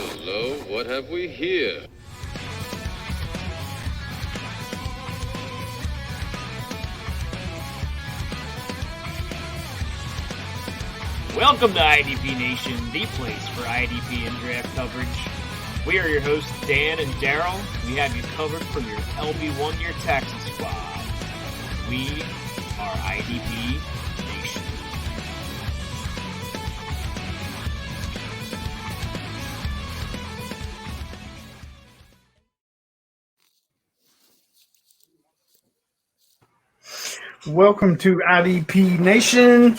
Hello, what have we here? Welcome to IDP Nation, the place for IDP and draft coverage. We are your hosts, Dan and Daryl. We have you covered from your LB1 year taxi squad. We are IDP Nation. Welcome to IDP Nation.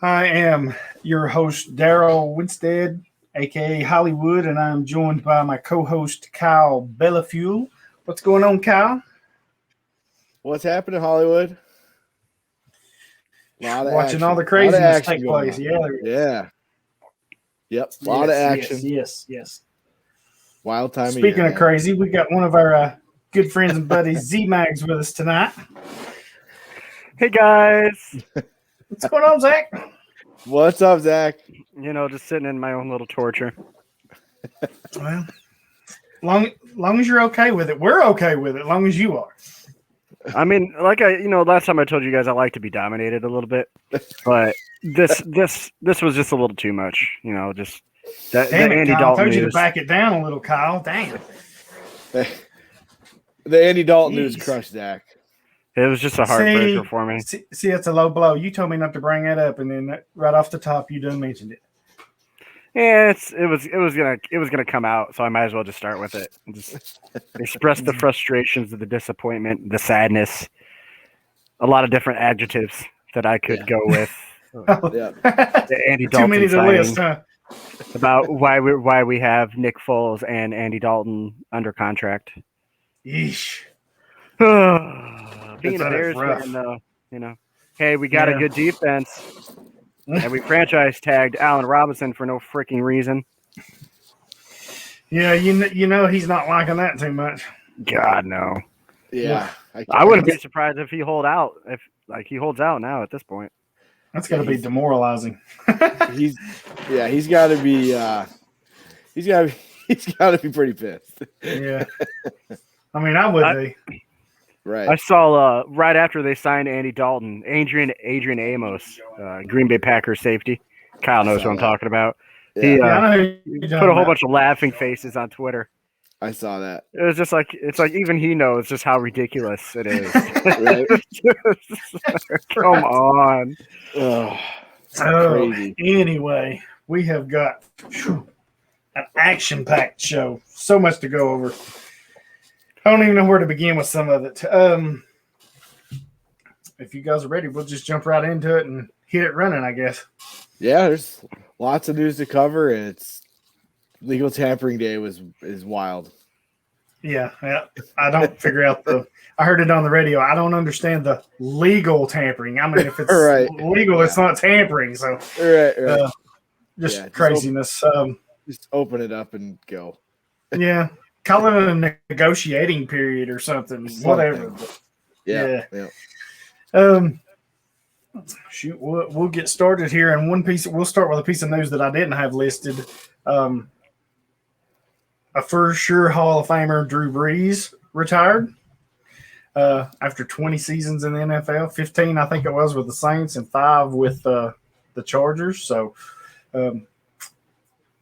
I am your host, Daryl Winstead, aka Hollywood, and I'm joined by my co-host, Kyle Bellafuel. What's going on, Kyle? What's happening, Hollywood? Watching all the craziness take place. Yeah. Yep. A lot of action. Yes. Wild time. Speaking of crazy, we got one of our good friends and buddies, Z-Mags, with us tonight. Hey, guys. What's going on, Zach? What's up, Zach? You know, just sitting in my own little torture. Well, long as you're okay with it. We're okay with it, long as you are. I mean, last time I told you guys I like to be dominated a little bit, but this was just a little too much. You know, just that Andy Kyle, Dalton I told you news. to back it down a little, Kyle. Damn. The Andy Dalton news crushed Zach. It was just a heartbreaker for me. See, it's a low blow. You told me not to bring that up, and then right off the top, you done mentioned it. Yeah, it was gonna come out, so I might as well just start with it. And just express the frustrations, the disappointment, the sadness, a lot of different adjectives that I could go with. Yeah. The Andy Dalton Too many to list, huh? About why we have Nick Foles and Andy Dalton under contract. Yeesh. Being a Bears fan, though, hey, we got a good defense, and we franchise tagged Allen Robinson for no freaking reason. Yeah, you know he's not liking that too much. God, no. Yeah. I wouldn't be surprised if he holds out. If he holds out now at this point. That's got to be demoralizing. He's got to be. He's got to be pretty pissed. Yeah. I mean, I would be. Right. I saw right after they signed Andy Dalton, Adrian Amos, Green Bay Packers safety. Kyle knows what I'm talking about. Yeah. He put a whole bunch of laughing faces on Twitter. I saw that. It was just like even he knows just how ridiculous it is. Right? Come on. Oh, crazy. Anyway, we have got an action-packed show. So much to go over. I don't even know where to begin with some of it. If you guys are ready, we'll just jump right into it and hit it running, I guess. Yeah, there's lots of news to cover, and it's legal tampering day is wild. Yeah. I don't figure out I heard it on the radio. I don't understand the legal tampering. I mean, if it's legal, it's not tampering. So, right. Just craziness. Just open it up and go. Yeah. Call it a negotiating period or something. Whatever. Yeah. Shoot, we'll get started here in one piece. We'll start with a piece of news that I didn't have listed. A for sure Hall of Famer, Drew Brees, retired after 20 seasons in the NFL. 15, I think it was, with the Saints, and 5 with the Chargers. So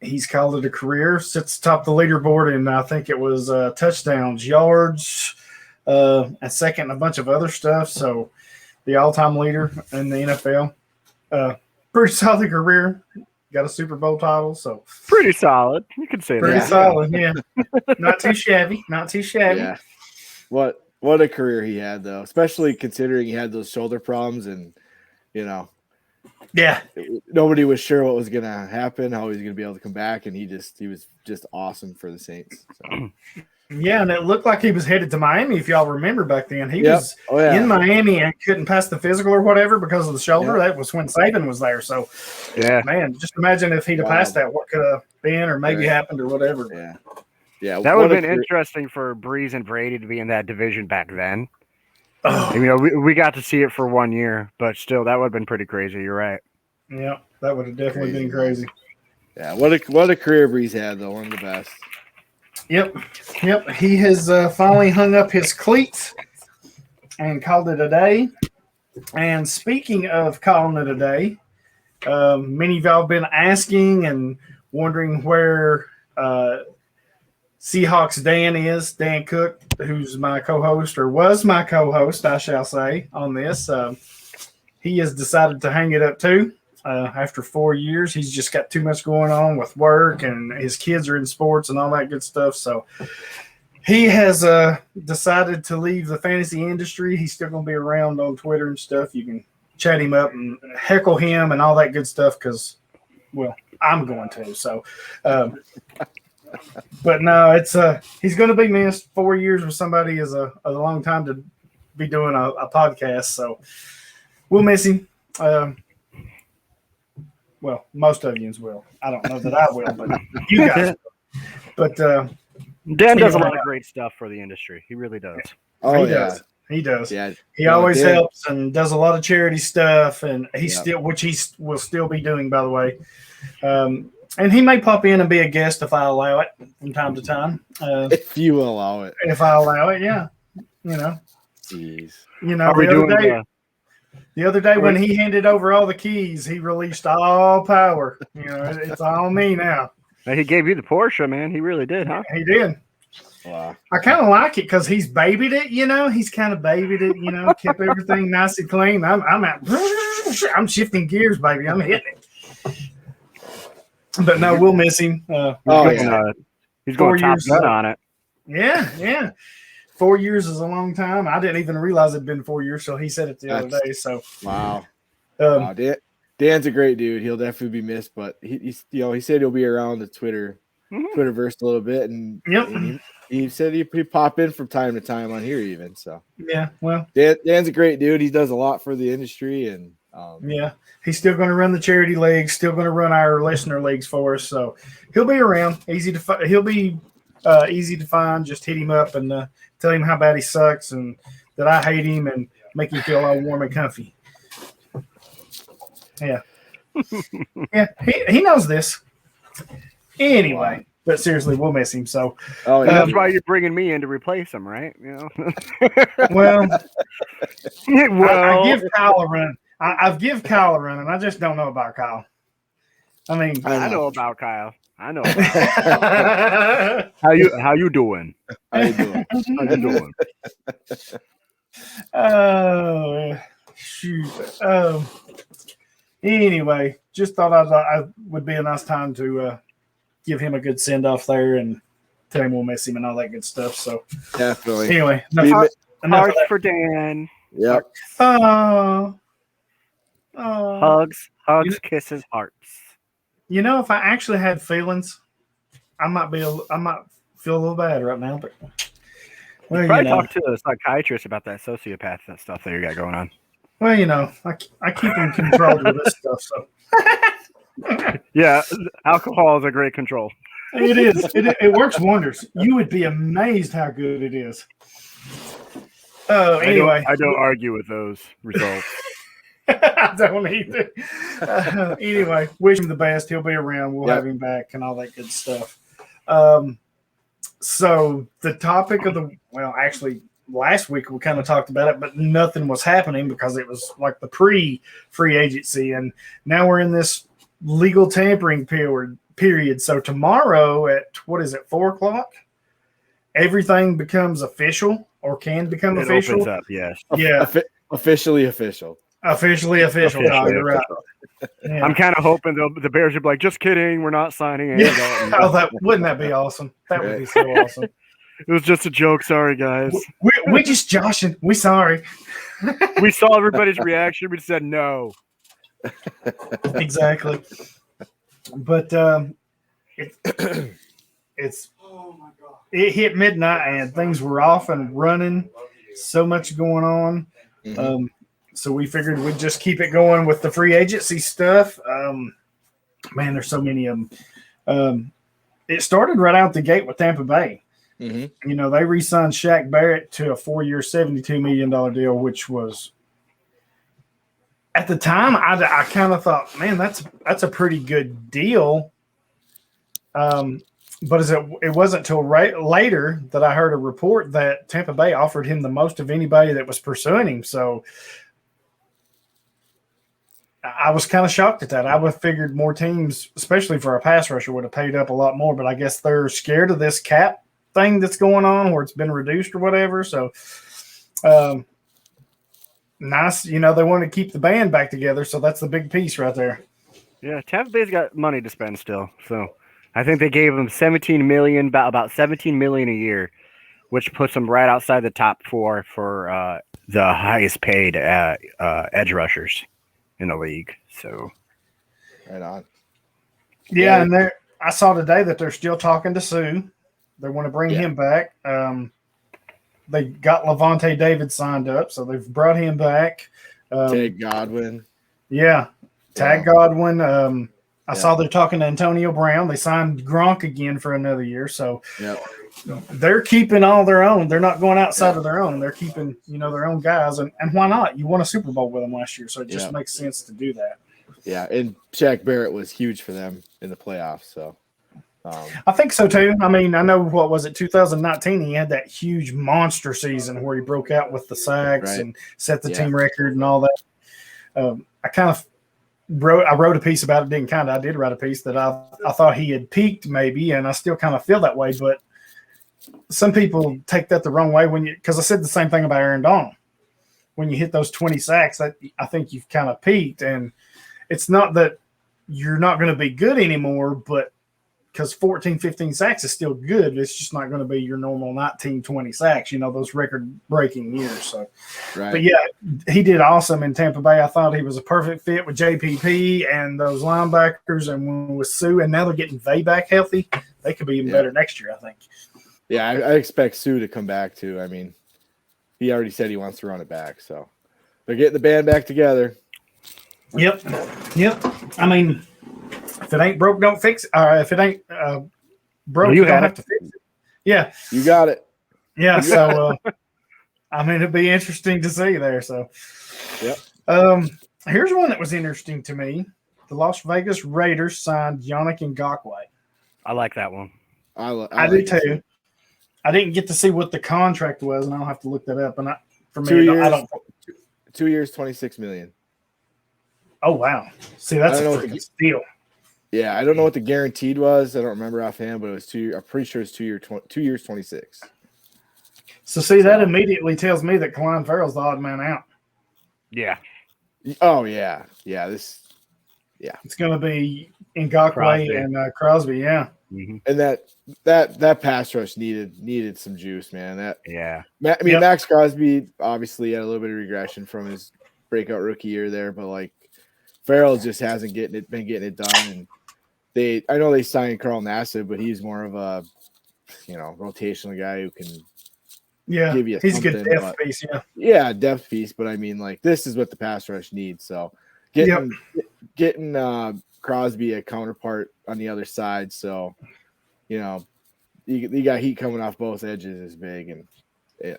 he's called it a career. Sits atop the leaderboard, and I think it was touchdowns, yards, and second, and a bunch of other stuff. So the all-time leader in the NFL. Pretty solid career. Got a Super Bowl title, so pretty solid. You could say pretty that. solid, yeah. Not too shabby. Yeah. What a career he had, though, especially considering he had those shoulder problems, and yeah, nobody was sure what was gonna happen, how he was gonna be able to come back, and he was just awesome for the Saints. So. Yeah, and it looked like he was headed to Miami, if y'all remember back then. He was in Miami and couldn't pass the physical or whatever because of the shoulder. That was when Saban was there. So, man, just imagine if he'd have passed that, what could have been or maybe happened or whatever. Yeah. That would have been interesting for Brees and Brady to be in that division back then. Oh. We got to see it for 1 year, but still, that would have been pretty crazy. You're right. Yeah, that would have definitely been crazy. Yeah, what a career Brees had though, one of the best. Yep. He has finally hung up his cleats and called it a day. And speaking of calling it a day, many of y'all have been asking and wondering where Seahawks Dan Cook, who's my co-host, or was my co-host, I shall say, on this. He has decided to hang it up too. After 4 years, he's just got too much going on with work, and his kids are in sports and all that good stuff. So he has decided to leave the fantasy industry. He's still going to be around on Twitter and stuff. You can chat him up and heckle him and all that good stuff because, well, I'm going to. So, but no, it's he's going to be missed. 4 years with somebody is a long time to be doing a podcast. So we'll miss him. Well, most of you will. I don't know that I will, but you guys will. But Dan does a lot of great stuff for the industry. He really does. Oh, He does. Yeah. He always helps and does a lot of charity stuff, and which he will still be doing, by the way. And he may pop in and be a guest if I allow it from time to time. If you allow it. If I allow it, yeah. Jeez. The other day when he handed over all the keys, he released all power. It's all me now. He gave you the Porsche, man. He really did, huh? He did. Wow. I kind of like it because he's babied it, He's kind of babied it, kept everything nice and clean. I'm shifting gears, baby. I'm hitting it. But no, we'll miss him. He's going top gun on it. Yeah. 4 years is a long time. I didn't even realize it'd been 4 years, so he said it the other day. So wow. Dan's a great dude. He'll definitely be missed, but he said he'll be around the Twitterverse a little bit, and he said he'd pop in from time to time on here even. So yeah, well, Dan's a great dude. He does a lot for the industry, and he's still going to run the charity leagues, still going to run our listener leagues for us. So he'll be around. He'll be easy to find. Just hit him up and tell him how bad he sucks and that I hate him and make him feel all warm and comfy. Yeah. Yeah, he knows this. Anyway, but seriously, we'll miss him. So that's why you're bringing me in to replace him, right? Well, I give Kyle a run. I've give Kyle a run, and I just don't know about Kyle. I mean, I know about Kyle. I know. How you doing? How you doing? Oh shoot. Anyway, just thought I would be a nice time to give him a good send off there and tell him we'll miss him and all that good stuff. So definitely. Anyway, hearts for Dan. Yep. Hugs, kisses, hearts. If I actually had feelings, I might feel a little bad right now. But probably talk to a psychiatrist about that sociopath and stuff that you got going on. Well, I keep in control with this stuff. So yeah, alcohol is a great control. It is. It works wonders. You would be amazed how good it is. Oh, anyway, I don't argue with those results. I don't either. Anyway, wish him the best. He'll be around. We'll have him back and all that good stuff. So the topic of actually last week we kind of talked about it, but nothing was happening because it was like the pre-free agency, and now we're in this legal tampering period. So tomorrow at 4:00, everything becomes official or can become official. Opens up, yes. Yeah. Officially official. Officially official. You're right. Yeah. I'm kind of hoping the Bears would be like, just kidding, we're not signing it. Wouldn't that be awesome? That would be so awesome. It was just a joke. Sorry, guys. We're just joshing. We sorry. We saw everybody's reaction. We just said no. Exactly. But it's oh my god! It hit midnight and things were off and running. So much going on. Mm-hmm. So we figured we'd just keep it going with the free agency stuff. Man, there's so many of them. It started right out the gate with Tampa Bay. Mm-hmm. They re-signed Shaq Barrett to a 4-year, $72 million deal, which was at the time I kind of thought, man, that's a pretty good deal. But it wasn't until later that I heard a report that Tampa Bay offered him the most of anybody that was pursuing him. So I was kind of shocked at that. I would have figured more teams, especially for a pass rusher, would have paid up a lot more. But I guess they're scared of this cap thing that's going on where it's been reduced or whatever. So nice. They want to keep the band back together. So that's the big piece right there. Yeah, Tampa Bay's got money to spend still. So I think they gave him $17 million, about $17 million a year, which puts them right outside the top 4 for the highest paid edge rushers in the league. So, right on. Yeah, and I saw today that they're still talking to Sue. They want to bring him back. They got Levante David signed up, so they've brought him back. Tag Godwin. Yeah, Tag Godwin. I saw they're talking to Antonio Brown. They signed Gronk again for another year, so they're keeping all their own. They're not going outside of their own. They're keeping their own guys, and why not? You won a Super Bowl with them last year, so it just makes sense to do that. Yeah, and Shaq Barrett was huge for them in the playoffs. So I think so too. I mean, I know 2019. He had that huge monster season where he broke out with the sacks and set the team record and all that. I wrote a piece about it. I did write a piece that I thought he had peaked maybe, and I still kind of feel that way. But some people take that the wrong way because I said the same thing about Aaron Donald. When you hit those 20 sacks, I think you've kind of peaked, and it's not that you're not going to be good anymore, but because 14, 15 sacks is still good. It's just not going to be your normal 19, 20 sacks, those record-breaking years. So, But, he did awesome in Tampa Bay. I thought he was a perfect fit with JPP and those linebackers and with Sue. And now they're getting Vay back healthy. They could be even better next year, I think. Yeah, I expect Sue to come back, too. I mean, he already said he wants to run it back. So, they're getting the band back together. Yep. I mean – if it ain't broke, don't fix it. If it ain't broke, you don't have to fix it. Yeah. You got it. Yeah. So, it'd be interesting to see there. So, here's one that was interesting to me. The Las Vegas Raiders signed Yannick Ngakoue. I like that one. I do too. I didn't get to see what the contract was, and I'll have to look that up. And for me, 2 years, I don't. 2 years, $26 million. Oh wow! See, that's a freaking steal. Yeah, I don't know what the guaranteed was. I don't remember offhand, but it was 2. I'm pretty sure it's 2 years, 26. So see, that immediately tells me that Kalin Farrell's the odd man out. Yeah. Oh yeah. It's going to be Ngakoue and Crosby. Yeah. Mm-hmm. And that pass rush needed some juice, man. Max Crosby obviously had a little bit of regression from his breakout rookie year there, but Farrell just hasn't been getting it done. And I know they signed Carl Nassib, but he's more of a rotational guy who can give you he's a good depth piece, depth piece. But I mean, this is what the pass rush needs. So getting Crosby a counterpart on the other side. So you got heat coming off both edges is big, and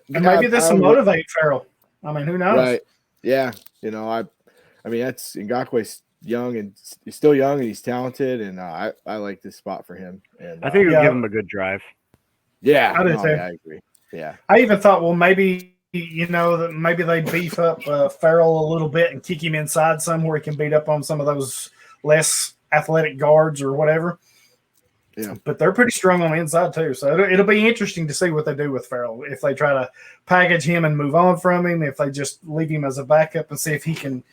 maybe this will motivate Farrell. I mean, who knows? Right? Yeah, that's Ngakoue's young and he's still young and he's talented, and I like this spot for him. And I think it'll give him a good drive. Yeah, I agree. Yeah, I even thought, well, maybe that maybe they beef up Farrell a little bit and kick him inside somewhere he can beat up on some of those less athletic guards or whatever. Yeah, but they're pretty strong on the inside too, so it'll be interesting to see what they do with Farrell. If they try to package him and move on from him, if they just leave him as a backup and see if he can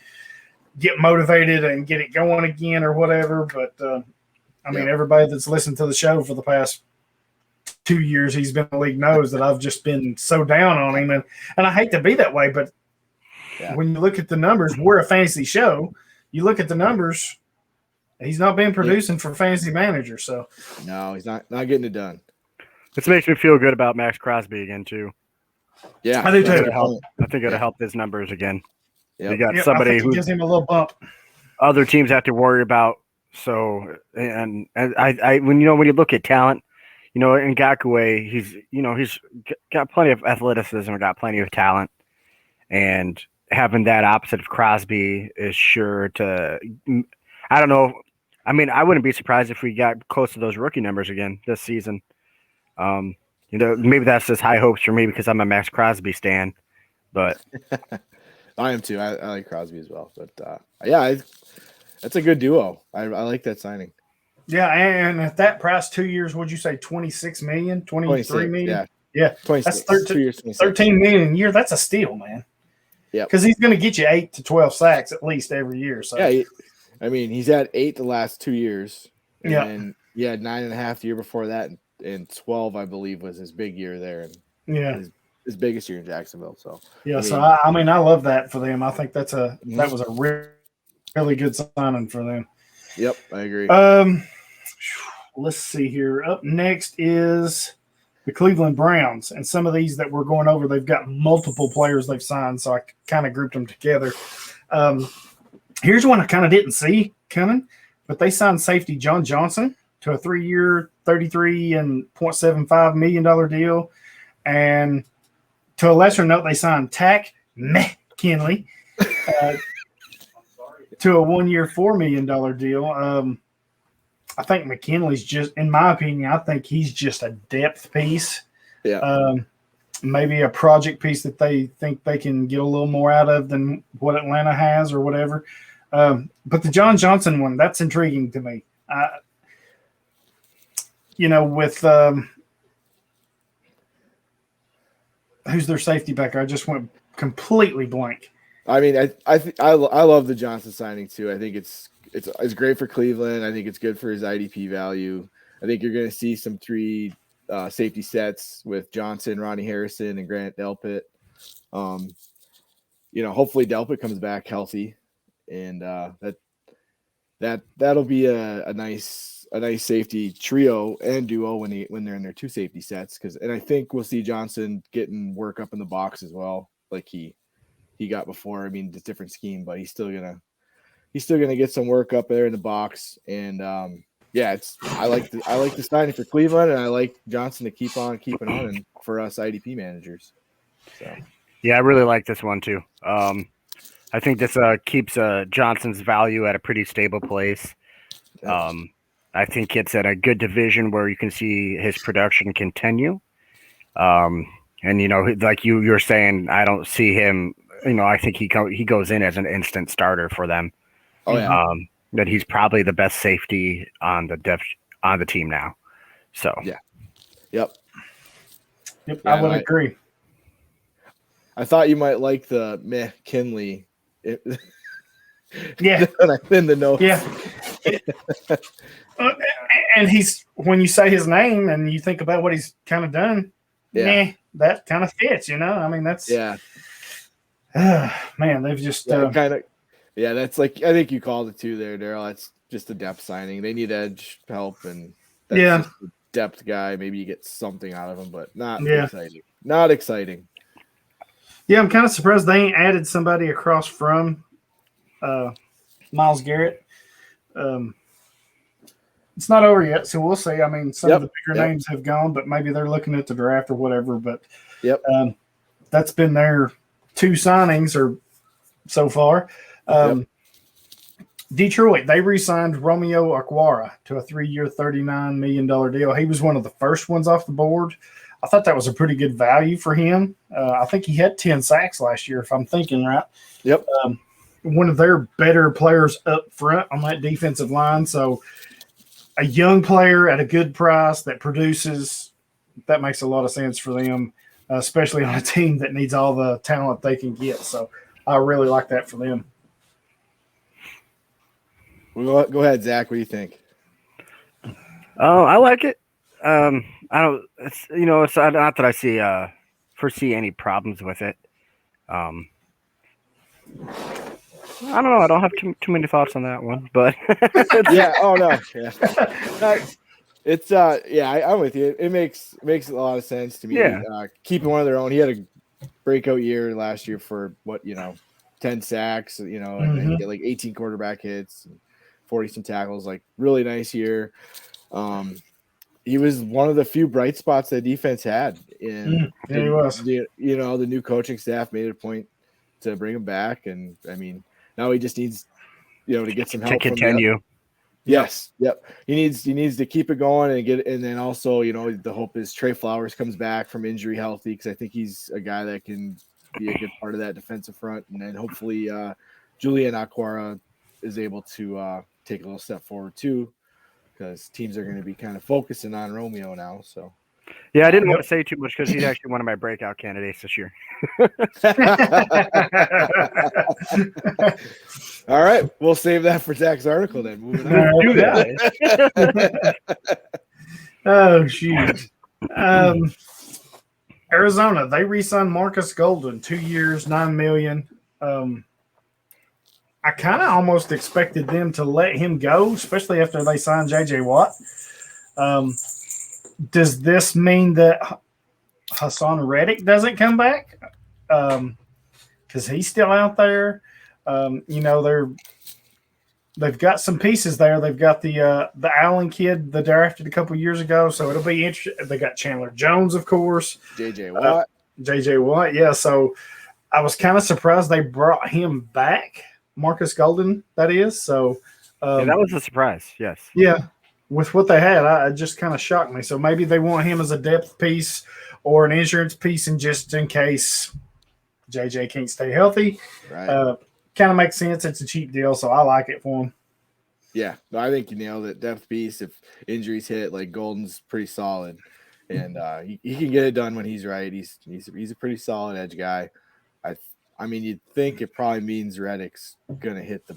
get motivated and get it going again or whatever. But everybody that's listened to the show for the past 2 years he's been in the league knows that I've just been so down on him, and I hate to be that way, but when you look at the numbers, we're a fantasy show. You look at the numbers, he's not been producing for fantasy manager. So no, he's not getting it done. This makes me feel good about Max Crosby again too. Yeah, I do too. I think it'll help his numbers again. Yep. You got somebody who gives him a little bump. Other teams have to worry about. So and I when you look at talent, Ngakoue, he's got plenty of athleticism, got plenty of talent, and having that opposite of Crosby is sure to. I don't know I mean, I wouldn't be surprised if we got close to those rookie numbers again this season. Maybe that's just high hopes for me because I'm a Max Crosby stan. But I am too. I like Crosby as well. But that's a good duo. I like that signing. Yeah, and at that price, 2 years, would you say 26 million, 23 million? Yeah. 26. That's 13 million a year. That's a steal, man. Yeah, because he's going to get you 8 to 12 sacks at least every year. So yeah, he's had 8 the last 2 years. And then he had 9.5 the year before that, and 12, I believe, was his big year there. And his biggest year in Jacksonville. So I mean, I love that for them. I think that was a really good signing for them. Yep, I agree. Let's see here. Up next is the Cleveland Browns, and some of these that we're going over, they've got multiple players they've signed, so I kind of grouped them together. Here's one I kind of didn't see coming, but they signed safety John Johnson to a 3-year, $33.75 million deal, and to a lesser note, they signed Tack McKinley to a 1-year, $4 million deal. I think McKinley's just, in my opinion, I think he's just a depth piece. Yeah. Maybe a project piece that they think they can get a little more out of than what Atlanta has or whatever. But the John Johnson one, that's intriguing to me. With who's their safety back? I just went completely blank. I mean, I love the Johnson signing too. I think it's great for Cleveland. I think it's good for his IDP value. I think you're going to see some 3 safety sets with Johnson, Ronnie Harrison, and Grant Delpit. Hopefully Delpit comes back healthy, and that'll be a nice safety trio and duo when they're in their 2 safety sets. And I think we'll see Johnson getting work up in the box as well, like he got before. I mean, it's a different scheme, but he's still gonna get some work up there in the box. And I like the signing for Cleveland, and I like Johnson to keep on keeping on, and for us IDP managers. So yeah, I really like this one too. I think this keeps Johnson's value at a pretty stable place. I think it's at a good division where you can see his production continue. And like you were saying, I don't see him. I think he goes in as an instant starter for them. Oh yeah. That he's probably the best safety on the team now. So yeah. Yep. Yeah, I would agree. I thought you might like the McKinley. Yeah. In the notes. Yeah. And when you say his name and you think about what he's kind of done, that kind of fits, I mean, that's man, they've just that's like, I think you called it too there, Daryl. That's just a depth signing. They need edge help, and that's just a depth guy. Maybe you get something out of him, but not exciting. Not exciting. Yeah, I'm kind of surprised they ain't added somebody across from Myles Garrett. It's not over yet, so we'll see. I mean, some of the bigger names have gone, but maybe they're looking at the draft or whatever. But that's been their 2 signings or so far. Detroit, they re-signed Romeo Okwara to a 3-year, $39 million deal. He was one of the first ones off the board. I thought that was a pretty good value for him. I think he had 10 sacks last year, if I'm thinking right. Yep. One of their better players up front on that defensive line. So a young player at a good price that produces, that makes a lot of sense for them, especially on a team that needs all the talent they can get. So I really like that for them. Well, go ahead, Zach. What do you think? Oh, I like it. I don't. It's not that I foresee any problems with it. I don't know. I don't have too many thoughts on that one, but yeah. Oh no. Yeah. It's I'm with you. It makes a lot of sense to me. Yeah. Keeping one of their own. He had a breakout year last year for 10 sacks. And he get like 18 quarterback hits, and 40 some tackles. Like really nice year. He was one of the few bright spots that defense had. And he was. The new coaching staff made it a point to bring him back, and I mean, now he just needs, to get some help to continue. Yes. Yep. He needs to keep it going and then also, the hope is Trey Flowers comes back from injury healthy, because I think he's a guy that can be a good part of that defensive front. And then hopefully Julian Aquara is able to take a little step forward too, because teams are going to be kind of focusing on Romeo now. So yeah, I didn't want to say too much because he's actually one of my breakout candidates this year. All right, we'll save that for Zach's article then. Moving on. Do that. Oh, shoot. Arizona, they re-signed Marcus Golden, 2 years, $9 million. I kind of almost expected them to let him go, especially after they signed J.J. Watt. Does this mean that Hassan Reddick doesn't come back? Because he's still out there. They've got some pieces there. They've got the Allen kid they drafted a couple years ago, so it'll be interesting. They got Chandler Jones, of course. J.J. Watt. J.J. Watt, yeah. So I was kind of surprised they brought him back, Marcus Golden, that is. So yeah, that was a surprise, yes. Yeah. With what they had, it just kind of shocked me. So maybe they want him as a depth piece or an insurance piece, and just in case JJ can't stay healthy. Right. Kind of makes sense. It's a cheap deal, so I like it for him. Yeah, no, I think you nailed it. Depth piece. If injuries hit, like Golden's pretty solid, and he can get it done when he's right. He's a pretty solid edge guy. I mean, you'd think it probably means Reddick's gonna hit the,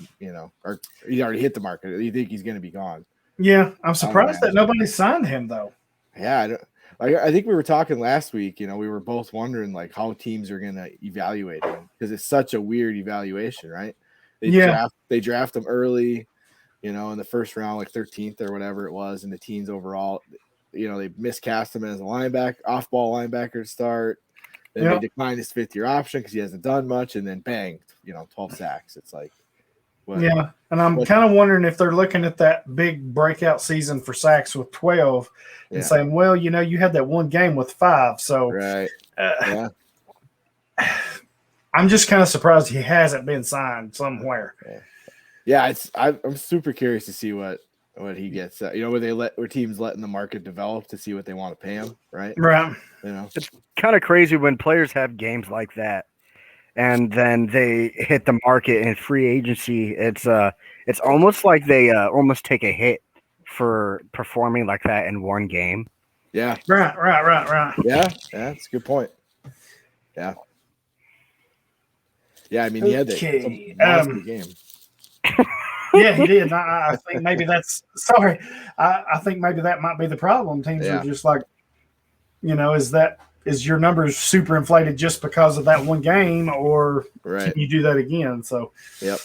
or he already hit the market. You think he's gonna be gone. Yeah, I'm surprised that nobody signed him though. Yeah, I think we were talking last week. We were both wondering like how teams are gonna evaluate him, because it's such a weird evaluation, right? They draft him early, in the first round, like 13th or whatever it was, and the teens overall. They miscast him as a linebacker, off-ball linebacker to start. Then they declined his fifth-year option because he hasn't done much, and then bang, 12 sacks. It's like, yeah, and I'm kind of wondering if they're looking at that big breakout season for sacks with 12 and saying, well, you had that one game with 5, so right. I'm just kind of surprised he hasn't been signed somewhere. Yeah, I'm super curious to see what he gets. Where teams letting the market develop to see what they want to pay him, right? Right. It's kind of crazy when players have games like that, and then they hit the market in free agency. It's almost like they almost take a hit for performing like that in one game. Yeah. Right. Yeah, that's a good point. Yeah. Yeah, I mean, he had that monster game. Yeah, he did. I think maybe that's – sorry. I think maybe that might be the problem. Teams are just like, is your numbers super inflated just because of that one game, or can you do that again? So, yep.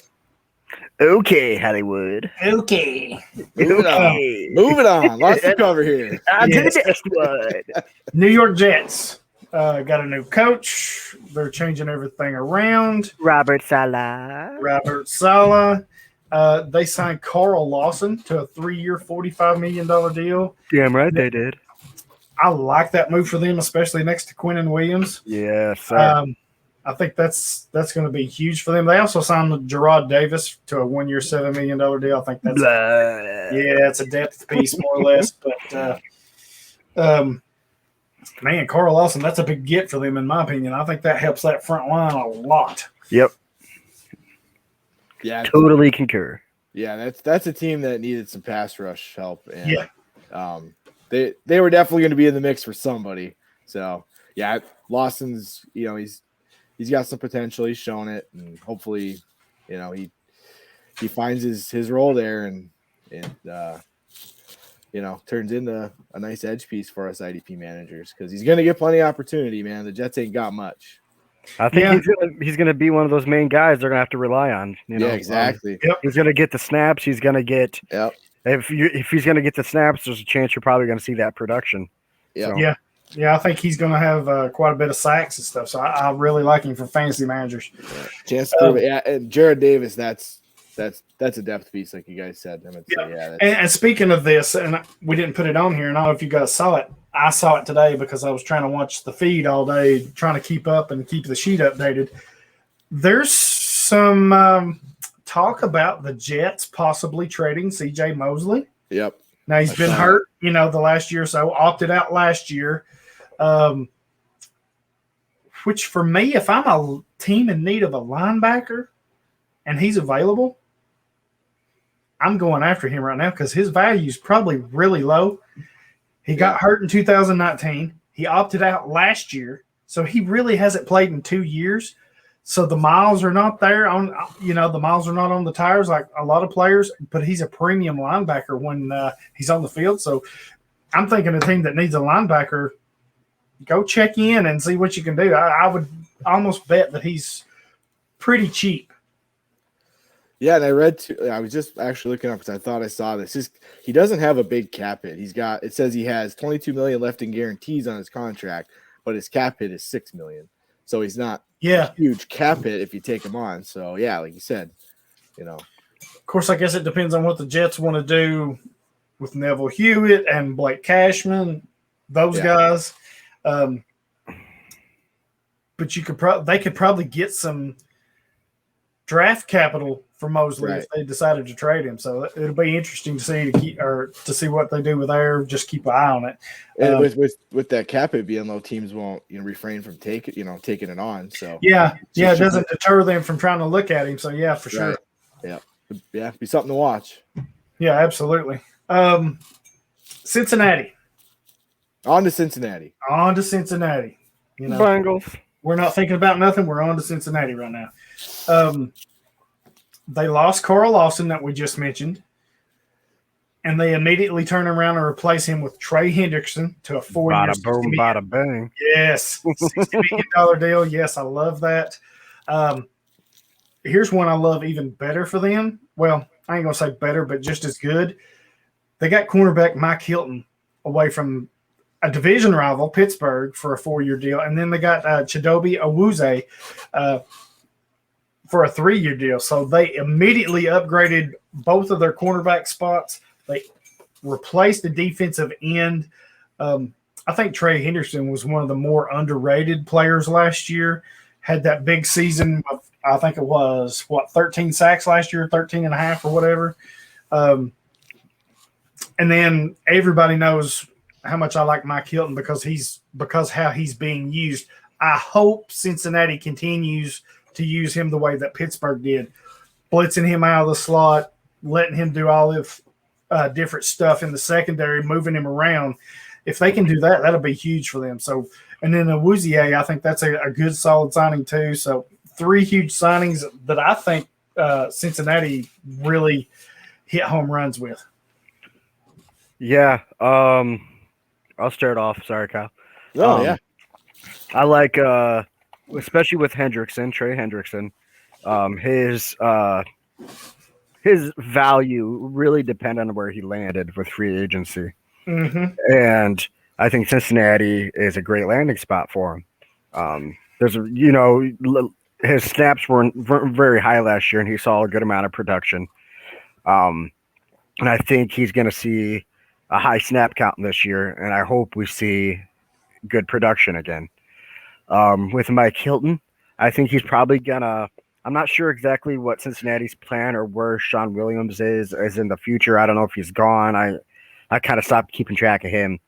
Okay, Hollywood. Okay. Moving on. Lots to cover here. To the next one. New York Jets got a new coach. They're changing everything around. Robert Saleh. They signed Carl Lawson to a 3-year, $45 million deal. Damn right they did. I like that move for them, especially next to Quinnen Williams. Yes. I think that's going to be huge for them. They also signed Gerard Davis to a 1-year, $7 million deal. I think that's it's a depth piece more or less. But man, Carl Lawson, that's a big get for them in my opinion. I think that helps that front line a lot. Yep. Yeah, totally concur. Yeah, that's a team that needed some pass rush help, and they were definitely going to be in the mix for somebody. So yeah, Lawson's he's got some potential. He's shown it, and hopefully, he finds his role there and turns into a nice edge piece for us IDP managers, because he's going to get plenty of opportunity. Man, the Jets ain't got much. I think he's gonna be one of those main guys they're gonna have to rely on. Yeah, exactly. He's gonna get the snaps. He's gonna get. Yep. If he's gonna get the snaps, there's a chance you're probably gonna see that production. Yep. Yeah. I think he's gonna have quite a bit of sacks and stuff. So I really like him for fantasy managers. Yeah. Chance to prove it. Yeah, and Jared Davis, that's a depth piece, like you guys said. And speaking of this, and we didn't put it on here, and I don't know if you guys saw it. I saw it today because I was trying to watch the feed all day, trying to keep up and keep the sheet updated. There's some talk about the Jets possibly trading Cj Mosley. Yep. Now he's been hurt, the last year or so, opted out last year. Which for me, if I'm a team in need of a linebacker and he's available, I'm going after him right now because his value is probably really low. He got hurt in 2019. He opted out last year, so he really hasn't played in 2 years. So the miles are not there the miles are not on the tires like a lot of players, but he's a premium linebacker when he's on the field. So I'm thinking a team that needs a linebacker, go check in and see what you can do. I would almost bet that he's pretty cheap. Yeah, and I was just actually looking up because I thought I saw this. He doesn't have a big cap hit. It says he has $22 million left in guarantees on his contract, but his cap hit is $6 million. So he's not a huge cap hit if you take him on. So yeah, like you said, Of course, I guess it depends on what the Jets want to do with Neville Hewitt and Blake Cashman, those guys. But they could probably get some draft capital for Mosley if they decided to trade him. So it'll be interesting to see what they do with there. Just keep an eye on it. And with that cap hit being low, teams won't refrain from taking it on. So it doesn't deter them from trying to look at him. So yeah, for sure. Yeah, be something to watch. Yeah, absolutely. Cincinnati. On to Cincinnati. Bengals. We're not thinking about nothing. We're on to Cincinnati right now. They lost Carl Lawson that we just mentioned, and they immediately turn around and replace him with Trey Hendrickson to a 4-year bada boom, bada bang. Yes, $60 million deal. Yes, I love that. Here's one I love even better for them. Well, I ain't going to say better, but just as good. They got cornerback Mike Hilton away from a division rival, Pittsburgh, for a 4-year deal. And then they got Chidobe Awuzie for a 3-year deal. So they immediately upgraded both of their cornerback spots. They replaced the defensive end. I think Trey Henderson was one of the more underrated players last year. Had that big season of, I think it was, 13 sacks last year, 13 and a half or whatever. And then everybody knows how much I like Mike Hilton because how he's being used. I hope Cincinnati continues to use him the way that Pittsburgh did, blitzing him out of the slot, letting him do all of different stuff in the secondary, moving him around. If they can do that, that'll be huge for them. So, and then Awuzie, I think that's a good solid signing too. So 3 huge signings that I think Cincinnati really hit home runs with. Yeah. I'll start off. Sorry, Kyle. Yeah. I like, especially with Trey Hendrickson, his value really depended on where he landed with free agency. Mm-hmm. And I think Cincinnati is a great landing spot for him. His snaps weren't very high last year, and he saw a good amount of production. And I think he's going to see a high snap count this year, and I hope we see good production again. With Mike Hilton, I think he's probably gonna. I'm not sure exactly what Cincinnati's plan or where Sean Williams is in the future. I don't know if he's gone. I kind of stopped keeping track of him,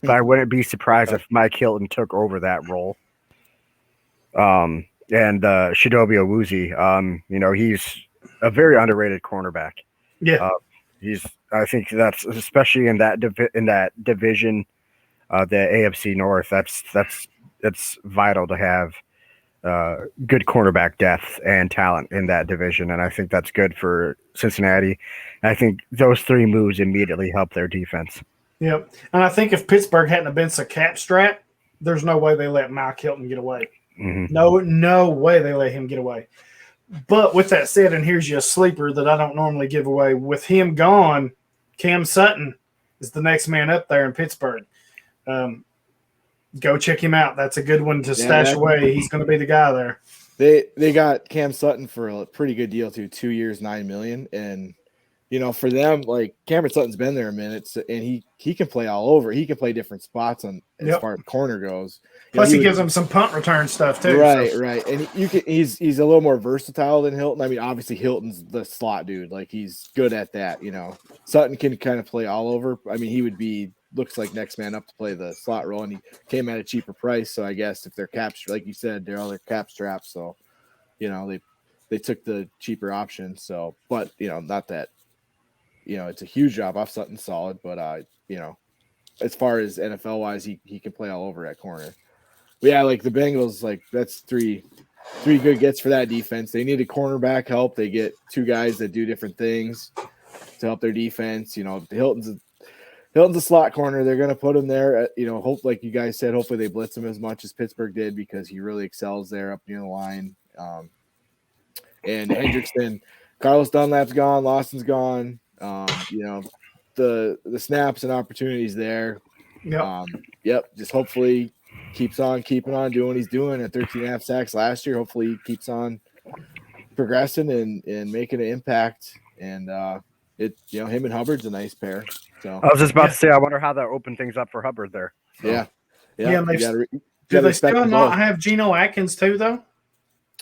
but I wouldn't be surprised if Mike Hilton took over that role. And Chidobe Awuzie, he's a very underrated cornerback. Yeah, I think that's especially in that division, the AFC North. That's vital to have good cornerback depth and talent in that division, and I think that's good for Cincinnati. And I think those 3 moves immediately help their defense. Yep, and I think if Pittsburgh hadn't have been so cap strapped, there's no way they let Mike Hilton get away. Mm-hmm. No way they let him get away. But with that said, and here's your sleeper that I don't normally give away. With him gone, Cam Sutton is the next man up there in Pittsburgh. Go check him out. That's a good one to stash away. He's going to be the guy there. They got Cam Sutton for a pretty good deal too. 2 years, $9 million, and for them, like Cameron Sutton's been there a minute, and he can play all over. He can play different spots as far as corner goes. Plus, he gives them some punt return stuff too. Right. And he's a little more versatile than Hilton. I mean, obviously Hilton's the slot dude. Like he's good at that. Sutton can kind of play all over. I mean, he looks like next man up to play the slot role, and he came at a cheaper price. So I guess if they're like you said, they're cap strapped. So they took the cheaper option. So, but not that. It's a huge job off Sutton, solid, but as far as NFL wise, he can play all over at corner. But yeah, like the Bengals, like that's three good gets for that defense. They need a cornerback help. They get two guys that do different things to help their defense. Hilton's a slot corner. They're gonna put him there. Hope like you guys said, hopefully they blitz him as much as Pittsburgh did because he really excels there up near the line. And Hendrickson, Carlos Dunlap's gone, Lawson's gone. The snaps and opportunities there. Just hopefully keeps on keeping on doing what he's doing at 13.5 sacks last year. Hopefully he keeps on progressing and making an impact. And him and Hubbard's a nice pair. So I was just about to say, I wonder how that opened things up for Hubbard there. So, yeah. Do they still not have Geno Atkins too, though?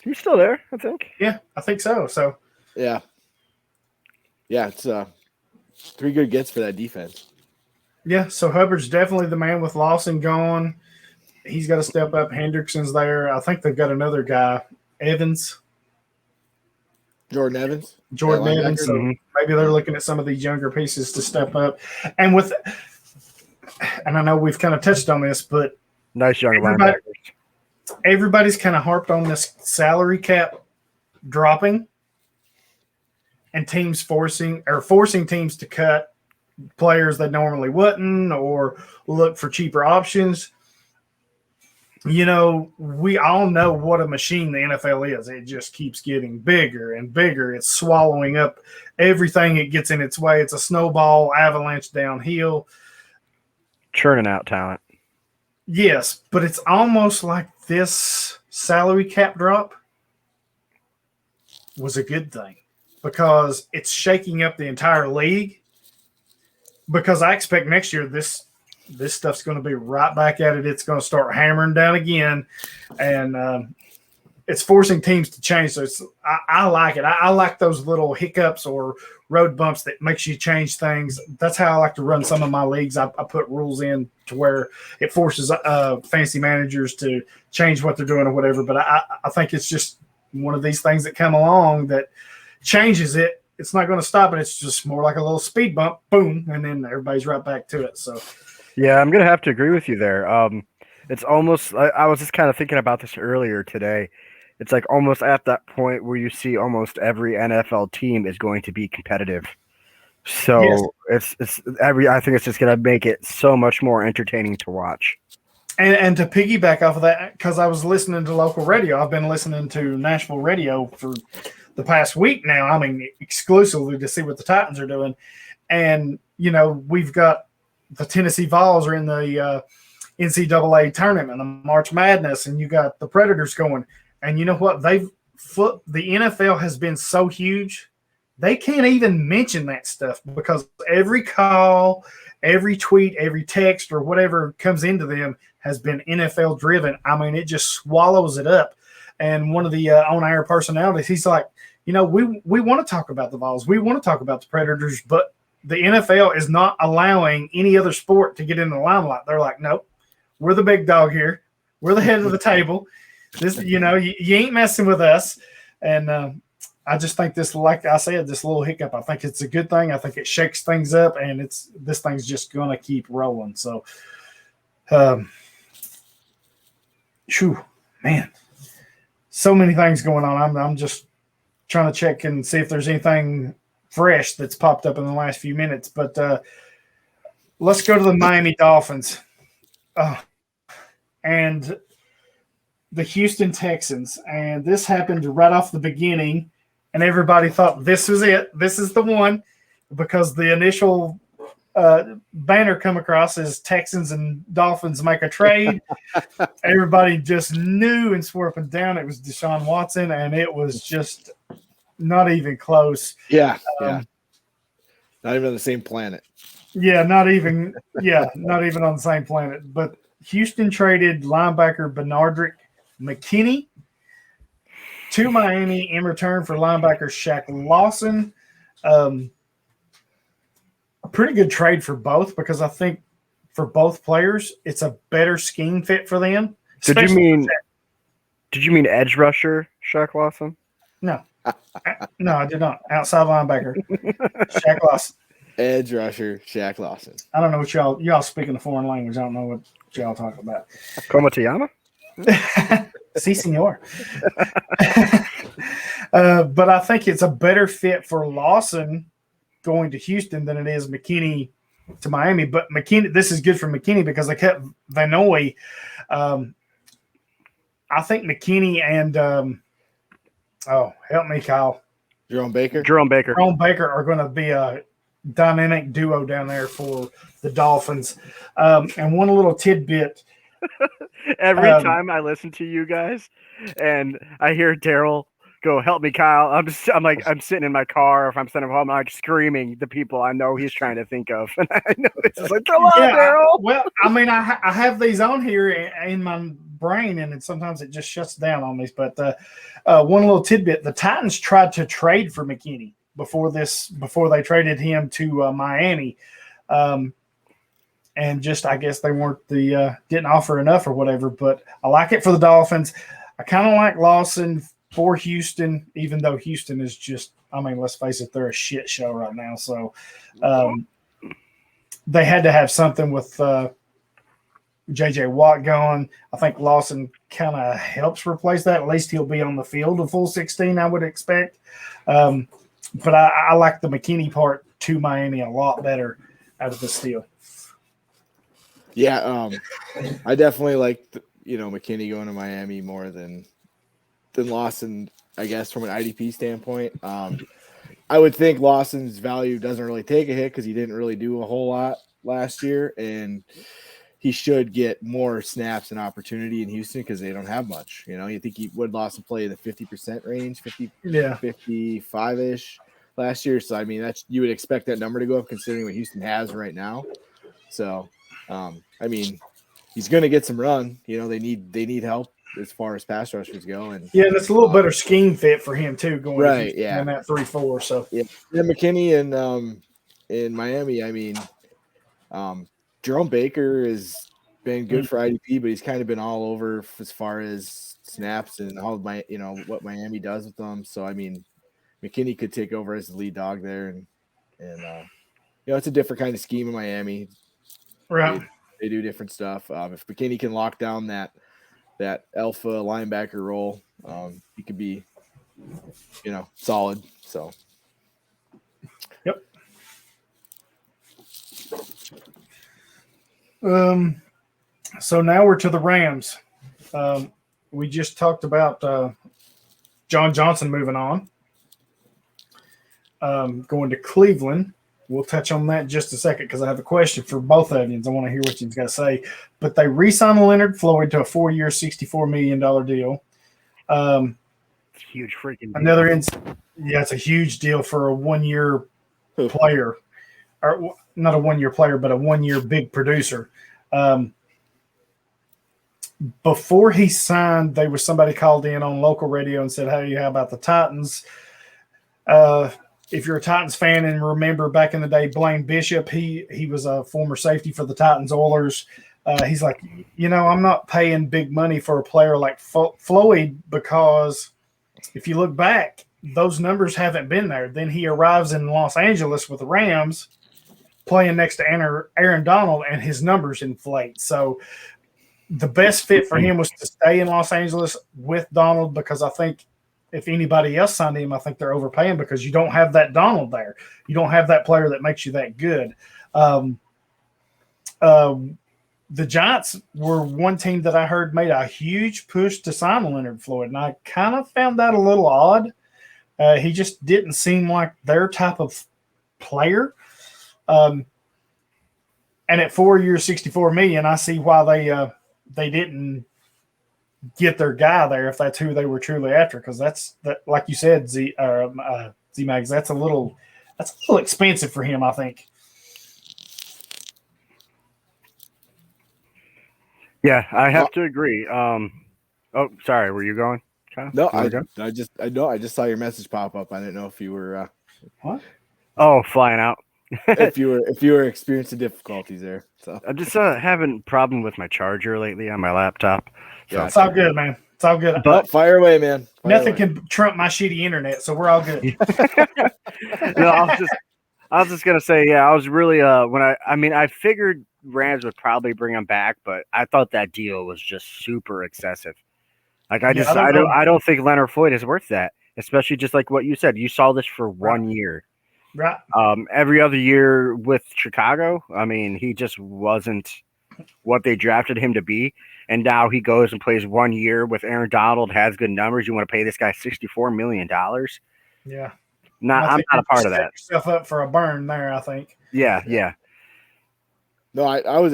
He's still there, I think. Yeah, I think so. So yeah, it's three good gets for that defense. Yeah, so Hubbard's definitely the man with Lawson gone. He's got to step up. Hendrickson's there. I think they've got another guy, Jordan Evans. So maybe they're looking at some of these younger pieces to step up. And I know we've kind of touched on this, but nice young linebackers. Everybody's kind of harped on this salary cap dropping and teams forcing teams to cut players that normally wouldn't or look for cheaper options. We all know what a machine the NFL is. It just keeps getting bigger and bigger. It's swallowing up everything it gets in its way. It's a snowball avalanche downhill. Churning out talent. Yes, but it's almost like this salary cap drop was a good thing because it's shaking up the entire league. Because I expect next year this stuff's going to be right back at it. It's going to start hammering down again, and it's forcing teams to change. So I like it. I like those little hiccups or road bumps that makes you change things. That's how I like to run some of my leagues. I put rules in to where it forces fantasy managers to change what they're doing or whatever. But I think it's just one of these things that come along that changes it. It's not going to stop it. It's just more like a little speed bump, boom, and then everybody's right back to it. So, yeah, I'm going to have to agree with you there. It's almost – I was just kind of thinking about this earlier today. It's like almost at that point where you see almost every NFL team is going to be competitive. So yes. I think it's just going to make it so much more entertaining to watch. And to piggyback off of that, because I was listening to local radio, I've been listening to Nashville radio for the past week now. I mean, exclusively to see what the Titans are doing. And, we've got the Tennessee Vols are in the NCAA tournament, the March Madness, and you got the Predators going. And you know what? The NFL has been so huge, they can't even mention that stuff because every call, every tweet, every text, or whatever comes into them has been NFL driven. I mean, it just swallows it up. And one of the on-air personalities, he's like, we want to talk about the Vols. We want to talk about the Predators, but the NFL is not allowing any other sport to get in the limelight. They're like, nope, we're the big dog here. We're the head of the table. This, you ain't messing with us. And I just think this, like I said, this little hiccup, I think it's a good thing. I think it shakes things up, and this thing's just going to keep rolling. So, man, so many things going on. I'm just trying to check and see if there's anything fresh that's popped up in the last few minutes. But let's go to the Miami Dolphins. And the Houston Texans. And this happened right off the beginning, and everybody thought this was it. This is the one, because the initial banner come across as Texans and Dolphins make a trade. Everybody just knew and swore up and down it was Deshaun Watson, and it was just not even close. Yeah. Not even on the same planet. Yeah, not even on the same planet. But Houston traded linebacker Bernardrick McKinney to Miami in return for linebacker Shaq Lawson. A pretty good trade for both because I think for both players, it's a better scheme fit for them. Did you mean edge rusher Shaq Lawson? No. No, I did not. Outside linebacker Shaq Lawson. Edge rusher Shaq Lawson. I don't know what y'all speaking a foreign language. I don't know what y'all talking about. Como te llama? Si, senor. But I think it's a better fit for Lawson going to Houston than it is McKinney to Miami. But McKinney, this is good for McKinney because they kept Vanoy. I think McKinney and help me, Kyle. Jerome Baker are going to be a dynamic duo down there for the Dolphins. And one little tidbit. Every time I listen to you guys and I hear Daryl go, help me, Kyle, I'm sitting in my car, or if I'm sitting home, I'm like screaming the people I know he's trying to think of. And I know it's just like, come on, Daryl. Well, I mean, I have these on here in my brain, and sometimes it just shuts down on me. But one little tidbit: the Titans tried to trade for McKinney before they traded him to Miami, and just I guess they weren't didn't offer enough or whatever. But I like it for the Dolphins. I kind of like Lawson for Houston, even though Houston is just, I mean, let's face it, they're a shit show right now. So they had to have something with J.J. Watt going. I think Lawson kind of helps replace that. At least he'll be on the field a full 16, I would expect. But I like the McKinney part to Miami a lot better out of this deal. Yeah, I definitely like McKinney going to Miami more than Lawson, I guess, from an IDP standpoint. I would think Lawson's value doesn't really take a hit because he didn't really do a whole lot last year, and he should get more snaps and opportunity in Houston because they don't have much. You think would Lawson play the 50% range, 55-ish last year. So, I mean, you would expect that number to go up considering what Houston has right now. So, I mean, he's going to get some run. They need help as far as pass rushers go, and that's a little better scheme fit for him too. Going right, in that 3-4. So McKinney and in Miami, I mean, Jerome Baker has been good for IDP, but he's kind of been all over as far as snaps and all of what Miami does with them. So I mean, McKinney could take over as the lead dog there, and it's a different kind of scheme in Miami. Right, they do different stuff. If McKinney can lock down that alpha linebacker role, he could be, solid. So, yep. So now we're to the Rams. We just talked about John Johnson moving on, going to Cleveland. We'll touch on that in just a second because I have a question for both of you. I want to hear what you've got to say. But they re-signed Leonard Floyd to a 4-year, $64 million deal. Huge freaking deal. It's a huge deal for a 1-year player. Or not a 1-year player, but a 1-year big producer. Before he signed, there was somebody called in on local radio and said, hey, how about the Titans? If you're a Titans fan and remember back in the day, Blaine Bishop, he was a former safety for the Titans Oilers. He's like, I'm not paying big money for a player like Floyd because if you look back, those numbers haven't been there. Then he arrives in Los Angeles with the Rams playing next to Aaron Donald, and his numbers inflate. So the best fit for him was to stay in Los Angeles with Donald because I think if anybody else signed him, I think they're overpaying because you don't have that Donald there. You don't have that player that makes you that good. The Giants were one team that I heard made a huge push to sign Leonard Floyd, and I kind of found that a little odd. He just didn't seem like their type of player. And at 4 years, $64 million, I see why they didn't get their guy there if that's who they were truly after. Because that's like you said, Z Mags. That's a little That's a little expensive for him, I think. Yeah, I have to agree. Oh, sorry, were you going, Kyle? No, I just saw your message pop up. I didn't know if you were What? Oh, flying out. if you were experiencing difficulties there. So I'm just having a problem with my charger lately on my laptop. So yeah, It's all good, man. It's all good. but fire away, man. Fire Nothing away. can trump my shitty internet, so we're all good. No, I was just gonna say, yeah, I was really I figured Rams would probably bring him back, but I thought that deal was just super excessive. Like I don't think Leonard Floyd is worth that, especially just like what you said. You saw this for 1 year. Right. Every other year with Chicago, I mean, he just wasn't what they drafted him to be. And now he goes and plays 1 year with Aaron Donald, has good numbers. You want to pay this guy $64 million? Yeah. I'm not a part of that. Set yourself up for a burn there, I think. Yeah. No, I was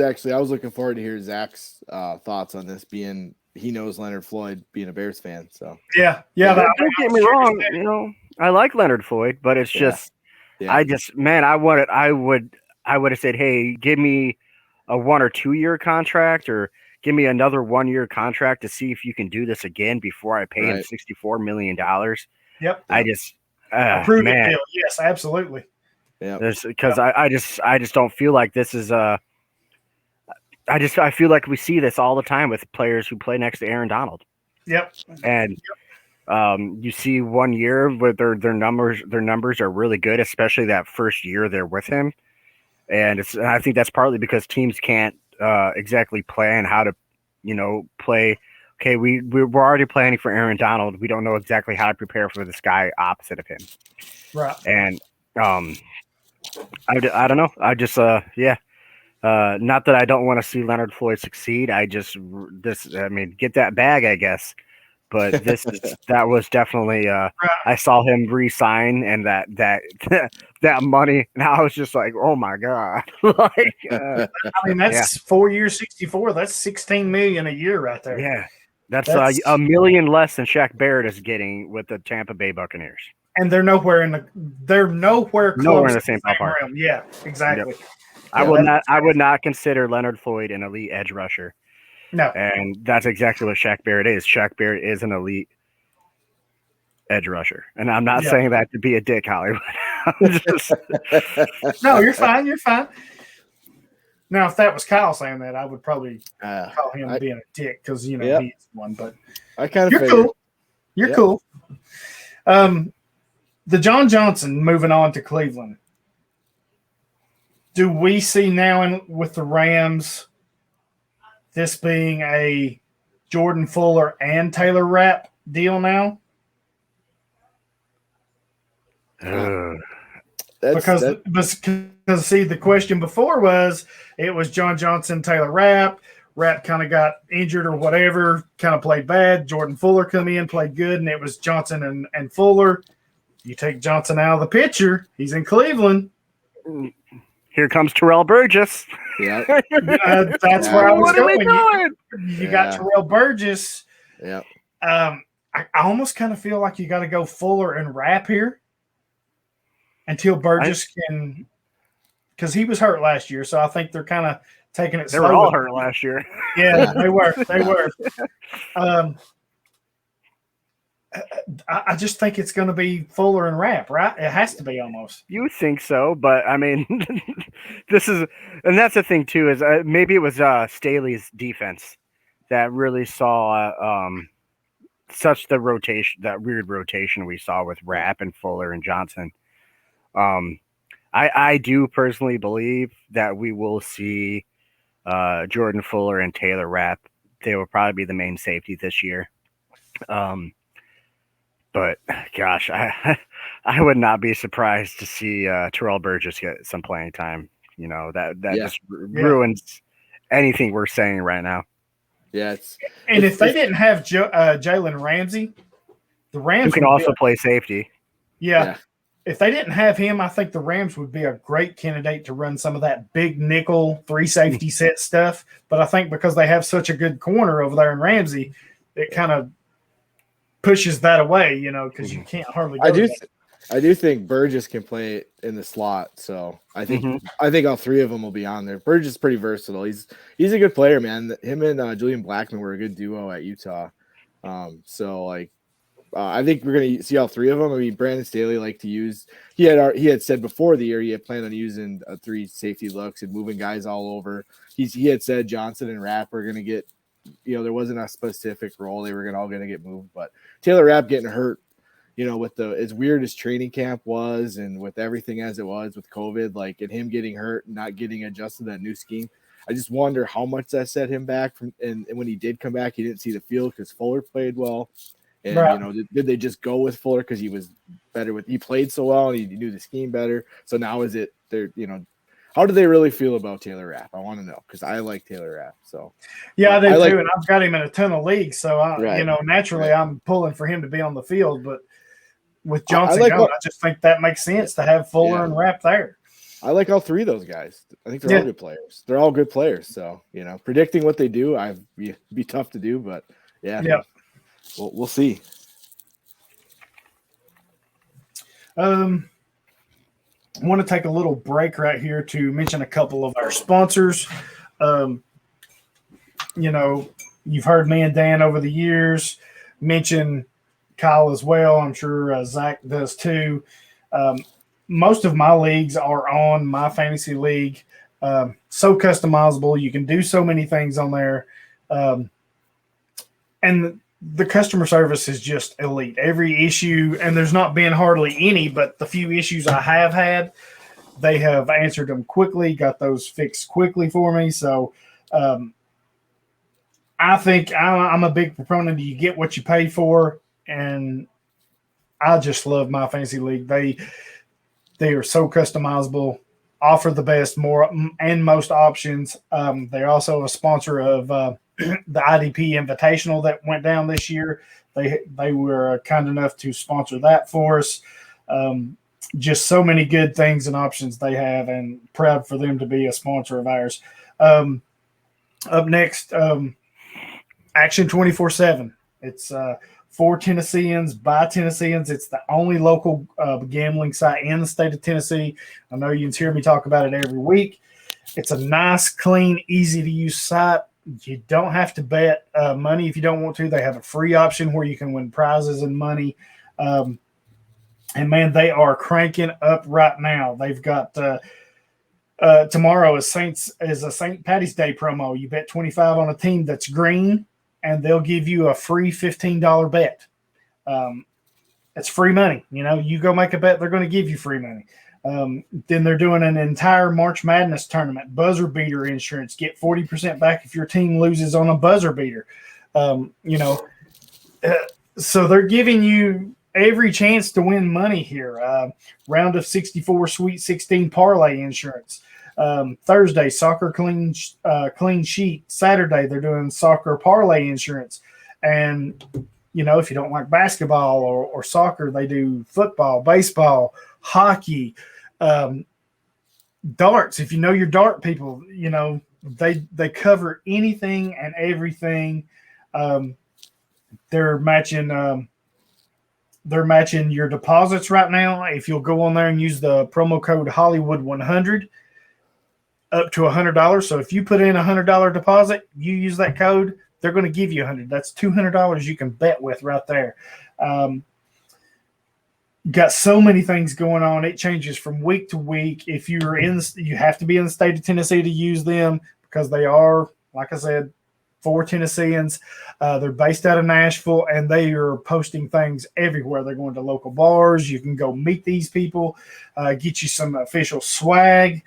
looking forward to hear Zach's thoughts on this. Being he knows Leonard Floyd, being a Bears fan. So yeah. Don't get me wrong. You know, I like Leonard Floyd, but it's just. Yeah. I would have said, hey, give me a 1 or 2 year contract or give me another 1 year contract to see if you can do this again before I pay him $64 million. Yep. I just, approved the deal. Yes, absolutely. Yeah. Because I just don't feel like this is I feel like we see this all the time with players who play next to Aaron Donald. Yep. And you see 1 year where their numbers are really good, especially that first year they're with him. And I think that's partly because teams can't exactly plan how to, play. Okay, we're already planning for Aaron Donald. We don't know exactly how to prepare for this guy opposite of him. Right. And I don't know. I just not that I don't want to see Leonard Floyd succeed. Get that bag, I guess. But that was definitely I saw him re-sign and that money, and I was just like, oh my god! That's 4 years, 64. That's $16 million a year right there. Yeah, that's $1 million less than Shaq Barrett is getting with the Tampa Bay Buccaneers. And they're nowhere in the same ballpark. realm. Yeah, exactly. Yep. I would not consider Leonard Floyd an elite edge rusher. No. And that's exactly what Shaq Barrett is. Shaq Barrett is an elite edge rusher. And I'm not saying that to be a dick, Hollywood. No, you're fine. You're fine. Now, if that was Kyle saying that, I would probably call him being a dick because, he's one. But I kind of you're cool. You're cool. The John Johnson moving on to Cleveland. Do we see now with the Rams this being a Jordan Fuller and Taylor Rapp deal now? Because see, the question before was it was John Johnson, Taylor Rapp. Rapp kind of got injured or whatever, kind of played bad. Jordan Fuller come in, played good, and it was Johnson and Fuller. You take Johnson out of the picture, he's in Cleveland. Here comes Terrell Burgess. Yeah, that's where I was going. You got Yeah. Terrell Burgess. Yeah. I almost kind of feel like you got to go Fuller and Rapp here until Burgess can, because he was hurt last year. So I think they're kind of taking it slow. They were all hurt last year. Yeah, they were. They were. I just think it's going to be Fuller and Rapp, right? It has to be almost. You would think so, but I mean, that's the thing too, is maybe it was Staley's defense that really saw such the rotation, that weird rotation we saw with Rapp and Fuller and Johnson. I do personally believe that we will see Jordan Fuller and Taylor Rapp. They will probably be the main safety this year. But gosh, I would not be surprised to see Terrell Burgess get some playing time. That just ruins anything we're saying right now. Yeah, if they didn't have Jalen Ramsey, the Rams who can also play safety. Yeah. If they didn't have him, I think the Rams would be a great candidate to run some of that big nickel 3 safety set stuff. But I think because they have such a good corner over there in Ramsey, it kind of pushes that away, because you can't hardly go I do think Burgess can play in the slot, so I think all three of them will be on there. Burgess is pretty versatile. He's a good player, man. Him and Julian Blackman were a good duo at Utah. I think we're gonna see all three of them. I mean, Brandon Staley liked to use. He had said before the year he had planned on using 3 safety looks and moving guys all over. He had said Johnson and Rapp are gonna get. There wasn't a specific role they were all gonna get moved, but Taylor Rapp getting hurt. With as weird as training camp was and with everything as it was with COVID, and him getting hurt and not getting adjusted to that new scheme, I just wonder how much that set him back and when he did come back, he didn't see the field because Fuller played well. And, right. Did they just go with Fuller because he was better he played so well and he knew the scheme better. So now how do they really feel about Taylor Rapp? I want to know because I like Taylor Rapp. So yeah, I do too. And I've got him in a ton of leagues. So naturally I'm pulling for him to be on the field, but with Johnson I just think that makes sense to have Fuller and Rapp there. I like all three of those guys. I think they're all good players. They're all good players. So, predicting what they do, I'd be tough to do, but we'll see. I want to take a little break right here to mention a couple of our sponsors. You've heard me and Dan over the years mention Kyle as well. I'm sure Zach does too. Most of my leagues are on my fantasy league. So customizable. You can do so many things on there. And the customer service is just elite. Every issue, and there's not been hardly any, but the few issues I have had, they have answered them quickly, got those fixed quickly for me. So I think I'm a big proponent. You get what you pay for. And I just love my fantasy league. They are so customizable, offer the best, more and most options. They're also a sponsor of the IDP Invitational that went down this year. They were kind enough to sponsor that for us. Just so many good things and options they have, and proud for them to be a sponsor of ours. Up next, Action 24/7. It's for Tennesseans, by Tennesseans. It's the only local gambling site in the state of Tennessee. I know you can hear me talk about it every week. It's a nice, clean, easy-to-use site. You don't have to bet money if you don't want to. They have a free option where you can win prizes and money. And, man, they are cranking up right now. They've got tomorrow is a St. Patty's Day promo. You bet $25 on a team that's green, and they'll give you a free $15 bet. It's free money. You go make a bet, they're going to give you free money. Then they're doing an entire March Madness tournament, buzzer beater insurance. Get 40% back if your team loses on a buzzer beater. So they're giving you every chance to win money here. Round of 64 Sweet 16 parlay insurance. Thursday, soccer clean sheet. Saturday, they're doing soccer parlay insurance. And, if you don't like basketball or soccer, they do football, baseball, hockey, darts. If you know your dart people, they cover anything and everything. They're matching your deposits right now. If you'll go on there and use the promo code Hollywood100, up to $100. So if you put in $100 deposit, you use that code, they're going to give you $100. That's $200 you can bet with right there. Got so many things going on. It changes from week to week. If you have to be in the state of Tennessee to use them because they are, like I said, for Tennesseans. They're based out of Nashville, and they are posting things everywhere. They're going to local bars. You can go meet these people, get you some official swag,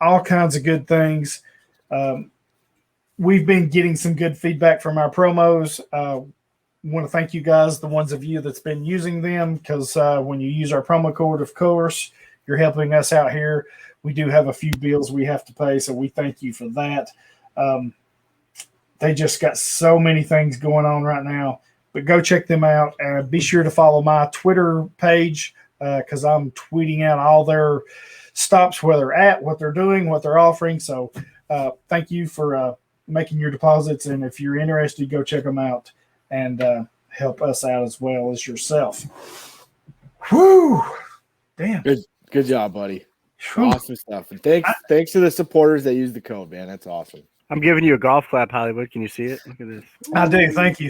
all kinds of good things. We've been getting some good feedback from our promos. Want to thank you guys, the ones of you that's been using them, because when you use our promo code, of course, you're helping us out here. We do have a few bills we have to pay, so we thank you for that. They just got so many things going on right now, but go check them out. And be sure to follow my Twitter page because I'm tweeting out all their stops, where they're at, what they're doing, what they're offering. So thank you for making your deposits. And if you're interested, go check them out and help us out as well as yourself. Whew. Damn. Good job, buddy. Whew. Awesome stuff. And thanks to the supporters that use the code, man. That's awesome. I'm giving you a golf clap, Hollywood. Can you see it? Look at this. I do. Thank you.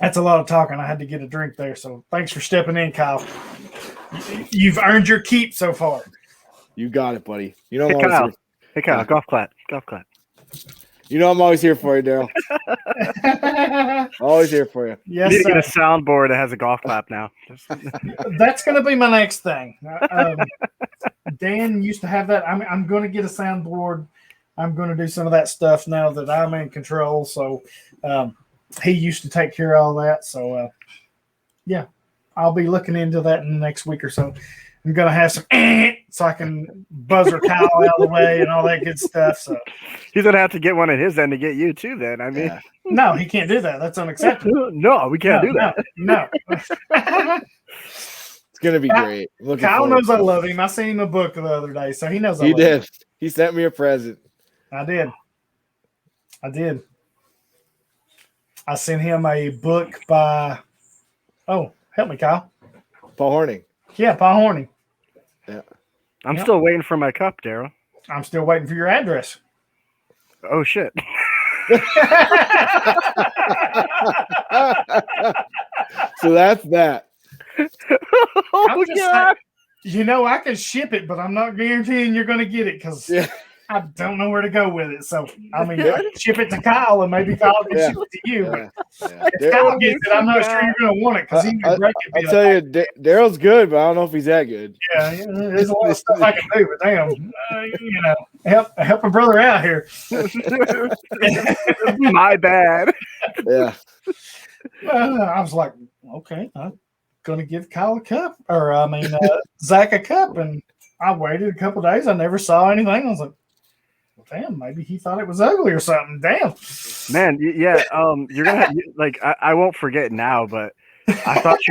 That's a lot of talking. I had to get a drink there. So thanks for stepping in, Kyle. You've earned your keep so far. You got it, buddy. You know, Hey, Kyle, golf clap. Golf clap. You know, I'm always here for you, Daryl. Always here for you. Yes, You need to get a soundboard that has a golf clap now. That's going to be my next thing. Dan used to have that. I'm going to get a soundboard. I'm going to do some of that stuff now that I'm in control. So he used to take care of all that. So, yeah, I'll be looking into that in the next week or so. I'm going to have some so I can buzzer Kyle out of the way and all that good stuff. So he's going to have to get one at his end to get you too then. I mean, no, he can't do that. That's unacceptable. No, we can't do that. No. It's going to be great. Kyle knows I love him. I sent him a book the other day, so he knows I love him. He did. He sent me a present. I did. I sent him a book by, help me, Kyle. Paul Horning. Yeah, Paul Horning. Yeah. I'm still waiting for my cup, Daryl. I'm still waiting for your address. Oh, shit. So that's that. Oh, God. Saying, I can ship it, but I'm not guaranteeing you're going to get it because I don't know where to go with it. So, I mean, I can ship it to Kyle and maybe Kyle can ship it to you. Yeah. If Kyle gets it, I'm not sure you're going to want it because he can break it. I'll tell you, Daryl's good, but I don't know if he's that good. Yeah, there's a lot of stuff I can do, but damn, help a brother out here. My bad. Yeah. I was like, okay, I'm going to give Kyle a cup, Zach a cup, and I waited a couple days. I never saw anything. I was like, well, damn, maybe he thought it was ugly or something. Damn. Man, yeah, you're going to, I won't forget now, but I thought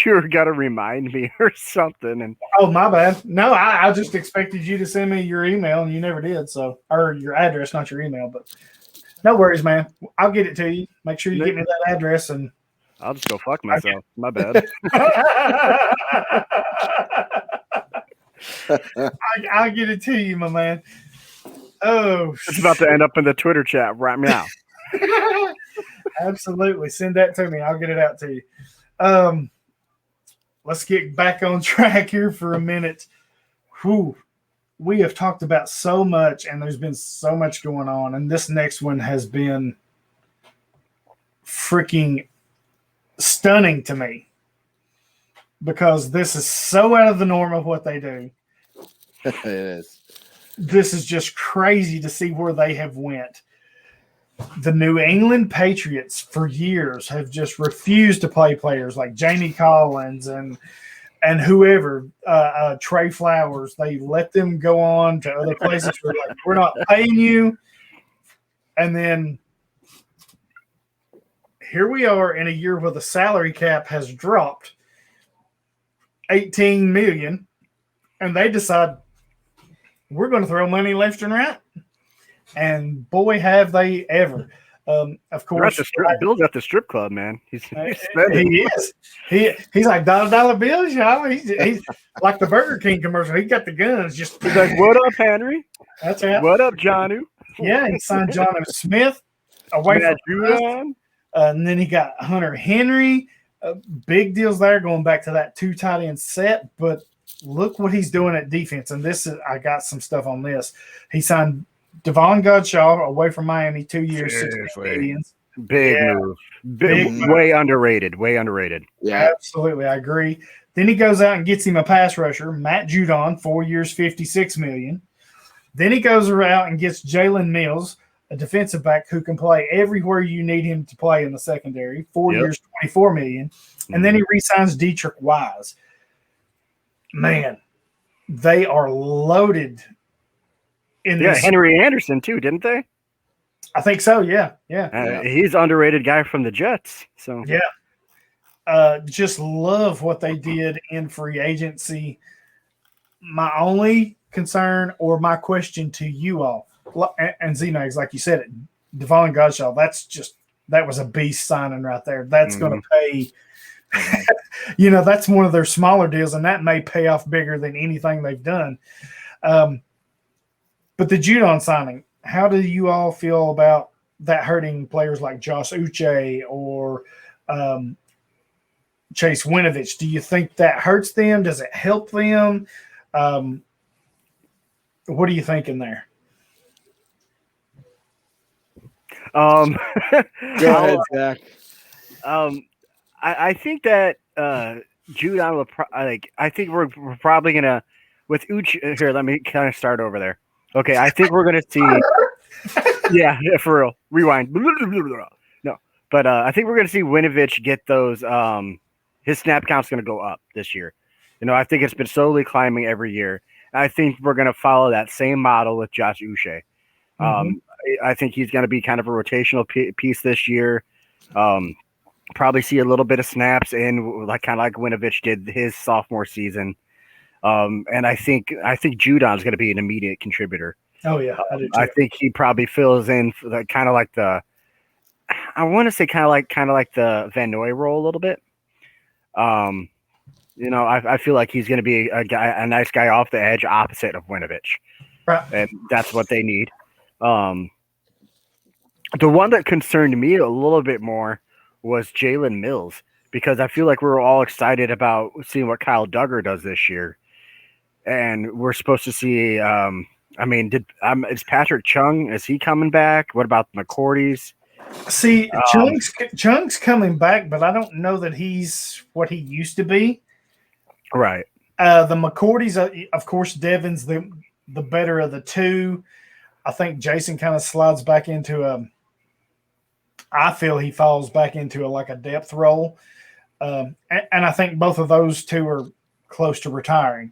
you were gonna remind me or something. And oh, my bad. No, I just expected you to send me your email, and you never did. So, or your address, not your email. But no worries, man. I'll get it to you. Make sure you get me that address, and I'll just go fuck myself. My bad. I'll get it to you, my man. Oh, it's about to end up in the Twitter chat right now. Absolutely. Send that to me. I'll get it out to you. Let's get back on track here for a minute. Whew. We have talked about so much, and there's been so much going on, and this next one has been freaking stunning to me because this is so out of the norm of what they do. It is. This is just crazy to see where they have went. The New England Patriots for years have just refused to play players like Jamie Collins and whoever, Trey Flowers. They let them go on to other places where like, we're not paying you. And then here we are in a year where the salary cap has dropped $18 million, and they decide we're going to throw money left and right. And boy, have they ever! Of course, Bill's at the strip club, man. He's he is. He's like dollar bills, y'all. He's like the Burger King commercial. He got the guns. He's like, "What up, Henry? That's right. What up, Janu?" Yeah, he signed Jono Smith away from Judon. And then he got Hunter Henry. Big deals there, going back to that 2 tight end set. But look what he's doing at defense. And I got some stuff on this. He signed Devon Godshaw away from Miami, 2 years, $16 million. Big move. Way underrated. Yeah, absolutely. I agree. Then he goes out and gets him a pass rusher, Matt Judon, 4 years, $56 million. Then he goes around and gets Jalen Mills, a defensive back who can play everywhere you need him to play in the secondary, 4 years, $24 million. And then he re-signs Dietrich Wise. Man, they are loaded. Henry Anderson too, didn't they? I think so. Yeah. He's an underrated guy from the Jets. So just love what they did in free agency. My only concern or my question to you all, and Z-Mags, like you said, Devon Godshaw, that was a beast signing right there. That's going to pay That's one of their smaller deals, and that may pay off bigger than anything they've done. But the Judon signing, how do you all feel about that hurting players like Josh Uche or Chase Winovich? Do you think that hurts them? Does it help them? What are you thinking there? Go ahead, Zach. I think that Judon will I think we're probably gonna with Uche here. Let me kind of start over there. Okay, I think we're gonna see. yeah, for real. Rewind. No, but I think we're gonna see Winovich get those. His snap count's gonna go up this year. I think it's been slowly climbing every year. I think we're gonna follow that same model with Josh Uche. I think he's going to be kind of a rotational piece this year. Probably see a little bit of snaps in, kind of like Winovich did his sophomore season. And I think Judon's going to be an immediate contributor. Oh yeah, I think he probably fills in for kind of like the Van Noy role a little bit. I feel like he's going to be a nice guy off the edge, opposite of Winovich, right? And that's what they need. The one that concerned me a little bit more was Jalen Mills, because I feel like we were all excited about seeing what Kyle Duggar does this year, and we're supposed to see. Is Patrick Chung? Is he coming back? What about the McCourties? See, Chung's coming back, but I don't know that he's what he used to be. Right. The McCourties, of course, Devin's the better of the two. I think Jason kind of slides back into I feel he falls back into a depth role. And I think both of those two are close to retiring.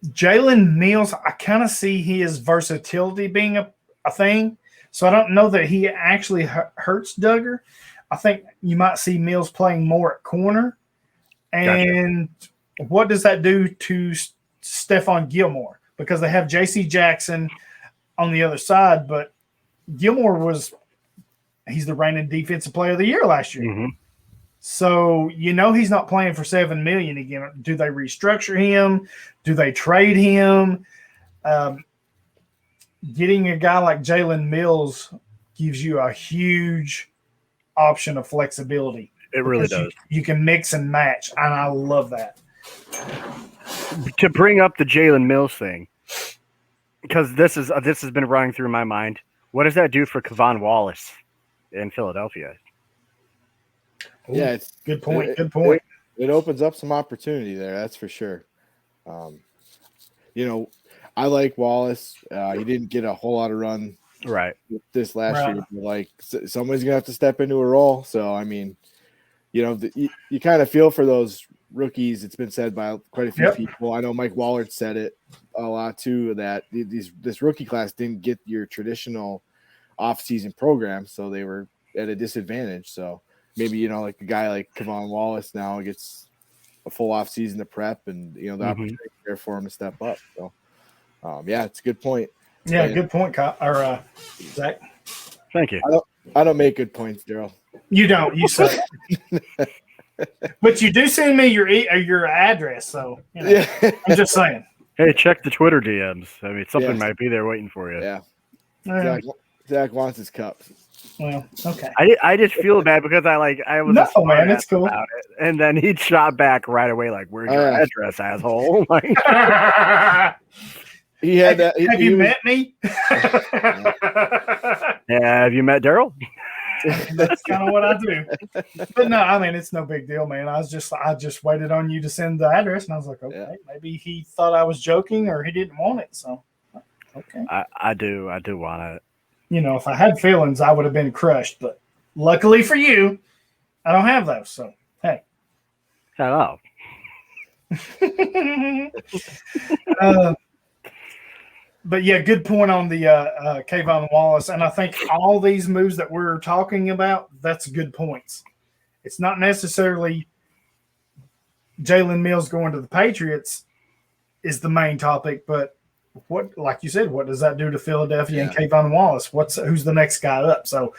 Jalen Mills, I kind of see his versatility being a thing. So I don't know that he actually hurts Duggar. I think you might see Mills playing more at corner. And what does that do to Stephon Gilmore? Because they have J.C. Jackson on the other side, but Gilmore he's the reigning defensive player of the year last year. So he's not playing for $7 million again. Do they restructure him? Do they trade him? Getting a guy like Jalen Mills gives you a huge option of flexibility. It really does. You can mix and match, and I love that. To bring up the Jalen Mills thing, because this has been running through my mind. What does that do for Kevon Wallace in Philadelphia? Yeah, it's good point. Good point. It opens up some opportunity there. That's for sure. I like Wallace. He didn't get a whole lot of run right this last year. Like somebody's gonna have to step into a role. So you kind of feel for those rookies. It's been said by quite a few people. I know Mike Wallard said it a lot too, that this rookie class didn't get your traditional off-season program, so they were at a disadvantage. So maybe like a guy like Kevon Wallace now gets a full off-season to prep, and the opportunity there for him to step up. So it's a good point. Yeah, good point, Zach. Thank you. I don't make good points, Daryl. You don't. You say. But you do send me your address, so I'm just saying. Hey, check the Twitter DMs. I mean, something might be there waiting for you. Yeah. Zach wants his cups. Well, okay. I just feel bad because I was man, it's cool. About it, and then he shot back right away like, "Where's your address, asshole?" He had that. Have you met me? Yeah, have you met Daryl? That's kind of what I do. But no, I mean, it's no big deal, man. I just waited on you to send the address, and I was like, okay, maybe he thought I was joking or he didn't want it. So, okay. I do want it. If I had feelings, I would have been crushed. But luckily for you, I don't have those. So, hey. Hello. But yeah, good point on the Kayvon Wallace. And I think all these moves that we're talking about, that's good points. It's not necessarily Jalen Mills going to the Patriots is the main topic, but like you said, what does that do to Philadelphia and Kayvon Wallace? Who's the next guy up? So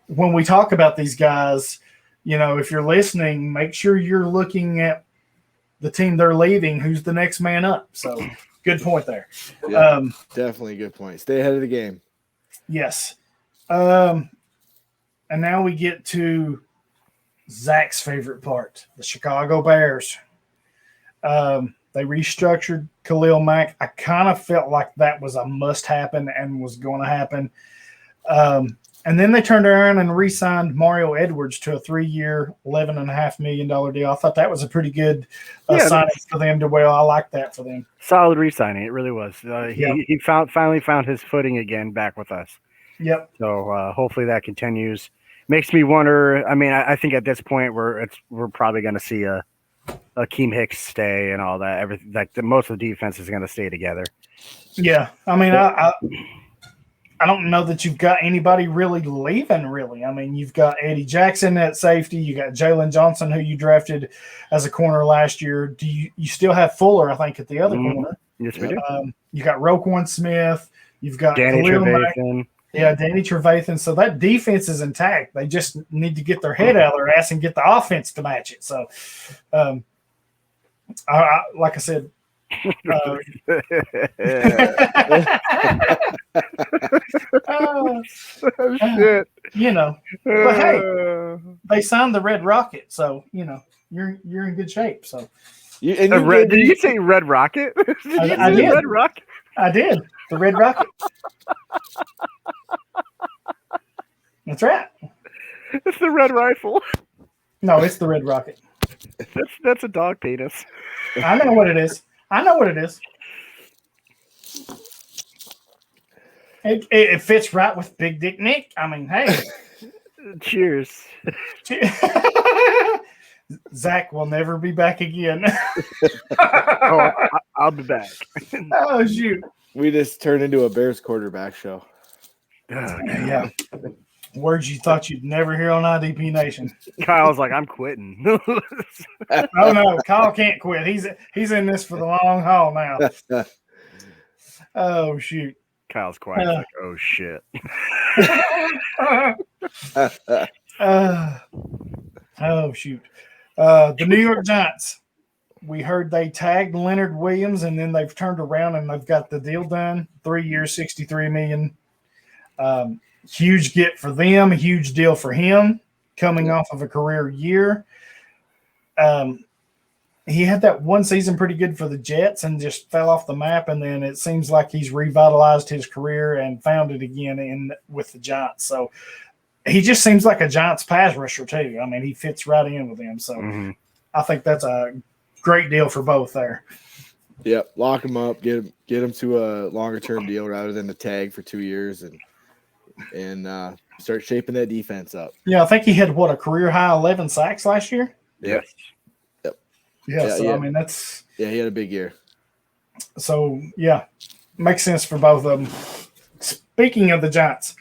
when we talk about these guys, if you're listening, make sure you're looking at the team they're leaving, who's the next man up. So good point there. Yeah, definitely a good point. Stay ahead of the game. Yes. And now we get to Zach's favorite part, the Chicago Bears. They restructured Khalil Mack. I kind of felt like that was a must happen and was going to happen. And then they turned around and re-signed Mario Edwards to a 3-year, $11.5 million deal. I thought that was a pretty good signing for them. I like that for them. Solid re-signing. It really was. He finally found his footing again back with us. Yep. So hopefully that continues. Makes me wonder. I mean, I think at this point we're probably going to see a Akeem Hicks stay and all that. Everything most of the defense is going to stay together. Yeah, I mean, I don't know that you've got anybody really leaving. Really, I mean, you've got Eddie Jackson at safety. You got Jalen Johnson, who you drafted as a corner last year. You still have Fuller, I think, at the other corner. Yes, we do. You got Roquan Smith. You've got Danny Trevathan. Yeah, Danny Trevathan. So that defense is intact. They just need to get their head out of their ass and get the offense to match it. So, like I said, shit. But hey, they signed the Red Rocket, so you're in good shape. So, did you say Red Rocket? I did. Red Rocket. I did. The Red Rocket. That's right. It's the Red Rifle. No, it's the Red Rocket. That's a dog penis. I know what it is. It fits right with Big Dick Nick. I mean, hey. Cheers. Zach will never be back again. I'll be back. Oh, shoot. We just turned into a Bears quarterback show. Yeah. Words you thought you'd never hear on IDP Nation. Kyle's like, I'm quitting. Oh, no. Kyle can't quit. He's in this for the long haul now. Oh, shoot. Kyle's quiet. Like, oh, shit. Oh, shoot. The New York Giants. We heard they tagged Leonard Williams, and then they've turned around and they've got the deal done. 3 years, $63 million. Huge get for them, a huge deal for him coming off of a career year. He had that one season pretty good for the Jets and just fell off the map, and then it seems like he's revitalized his career and found it again with the Giants. So he just seems like a Giants pass rusher too. I mean, he fits right in with them. So I think that's a great deal for both there. Yep, lock him up, get him to a longer term deal rather than the tag for 2 years, and start shaping that defense up. Yeah, I think he had a career high 11 sacks last year. Yes. Yep. Yeah, so I mean that's he had a big year. So yeah, makes sense for both of them. Speaking of the Giants,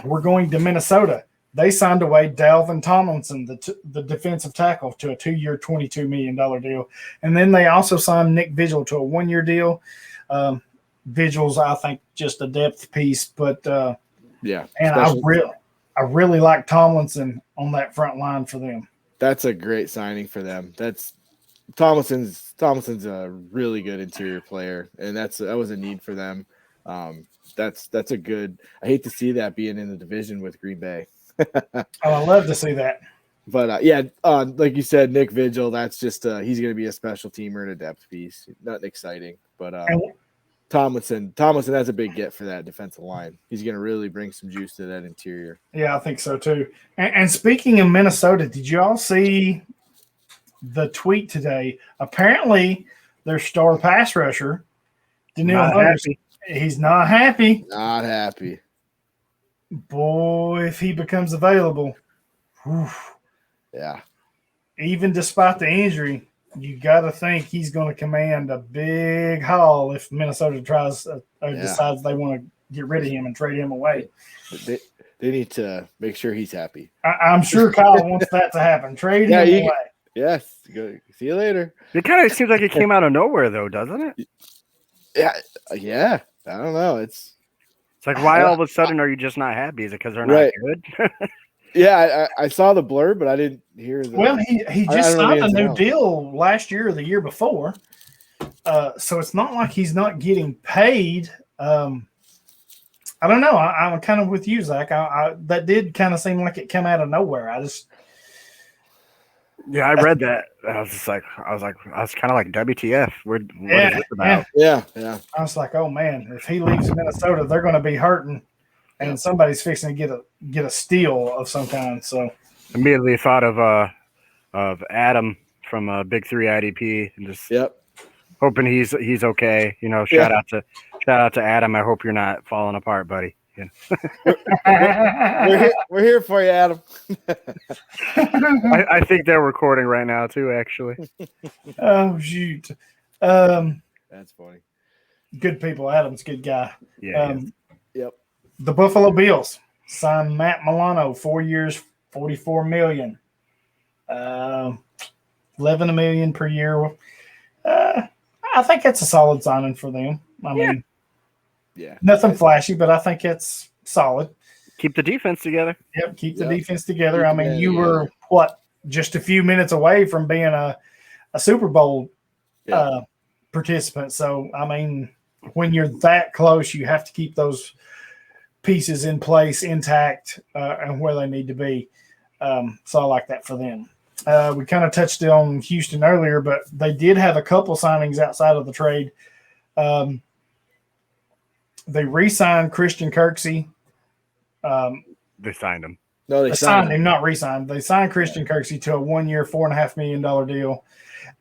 we're going to Minnesota. They signed away Dalvin Tomlinson, the defensive tackle, to a 2-year, $22 million deal. And then they also signed Nick Vigil to a 1-year deal. Vigil's, I think, just a depth piece. But, yeah. And I really like Tomlinson on that front line for them. That's a great signing for them. Tomlinson's a really good interior player, and that was a need for them. That's a good – I hate to see that being in the division with Green Bay. I love to see that. But like you said, Nick Vigil, that's just he's going to be a special teamer and a depth piece. Nothing exciting, but Tomlinson, that's a big get for that defensive line. He's going to really bring some juice to that interior. Yeah, I think so too. And speaking of Minnesota, did you all see the tweet today? Apparently, their star pass rusher, Danielle Hunter, he's not happy. Not happy. Boy, if he becomes available, whew, yeah. Even despite the injury, you got to think he's going to command a big haul if Minnesota decides they want to get rid of him and trade him away. They need to make sure he's happy. I'm sure Kyle wants that to happen. Trade him away. Yes. Go, see you later. It kind of seems like it came out of nowhere, though, doesn't it? Yeah. I don't know. It's like, why all of a sudden are you just not happy? Is it because they're not good? Yeah, I saw the blurb, but I didn't hear the. Well, he just I don't know signed the a ins and new outs. deal last year or the year before. So it's not like he's not getting paid. I don't know. I'm kind of with you, Zach. That did kind of seem like it came out of nowhere. I read that. I was kind of like, WTF? What is this about? Yeah. I was like, oh man, if he leaves Minnesota, they're going to be hurting, and somebody's fixing to get a steal of some kind. So immediately thought of Adam from Big 3 IDP, and just hoping he's okay. You know, shout out to Adam. I hope you're not falling apart, buddy. We're here for you, Adam. I think they're recording right now too, actually. Oh shoot. That's funny. Good people. Adam's a good guy. Yeah. Yep. The Buffalo Bills signed Matt Milano, 4 years, $44 million. $11 million per year. I think it's a solid signing for them. I mean, nothing flashy, but I think it's solid. Keep the defense together. Yep, keep the defense together. I mean, you were just a few minutes away from being a Super Bowl participant. So, I mean, when you're that close, you have to keep those pieces in place, intact, and where they need to be. So I like that for them. We kind of touched on Houston earlier, but they did have a couple signings outside of the trade. They re-signed Christian Kirksey. They signed him. No, they signed him, not re-signed. They signed Christian Kirksey to a 1 year, $4.5 million deal,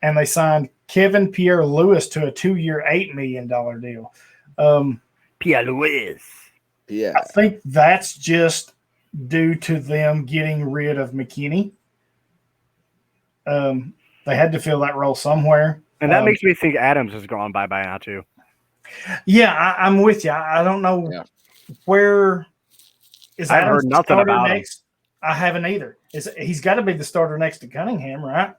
and they signed Kevin Pierre-Louis to a 2 year, $8 million deal. Pierre-Louis. Yeah, I think that's just due to them getting rid of McKinney. They had to fill that role somewhere, and that makes me think Adams has gone bye now too. Yeah, I'm with you. I don't know where is. I heard nothing about next. I haven't either. He's got to be the starter next to Cunningham, right?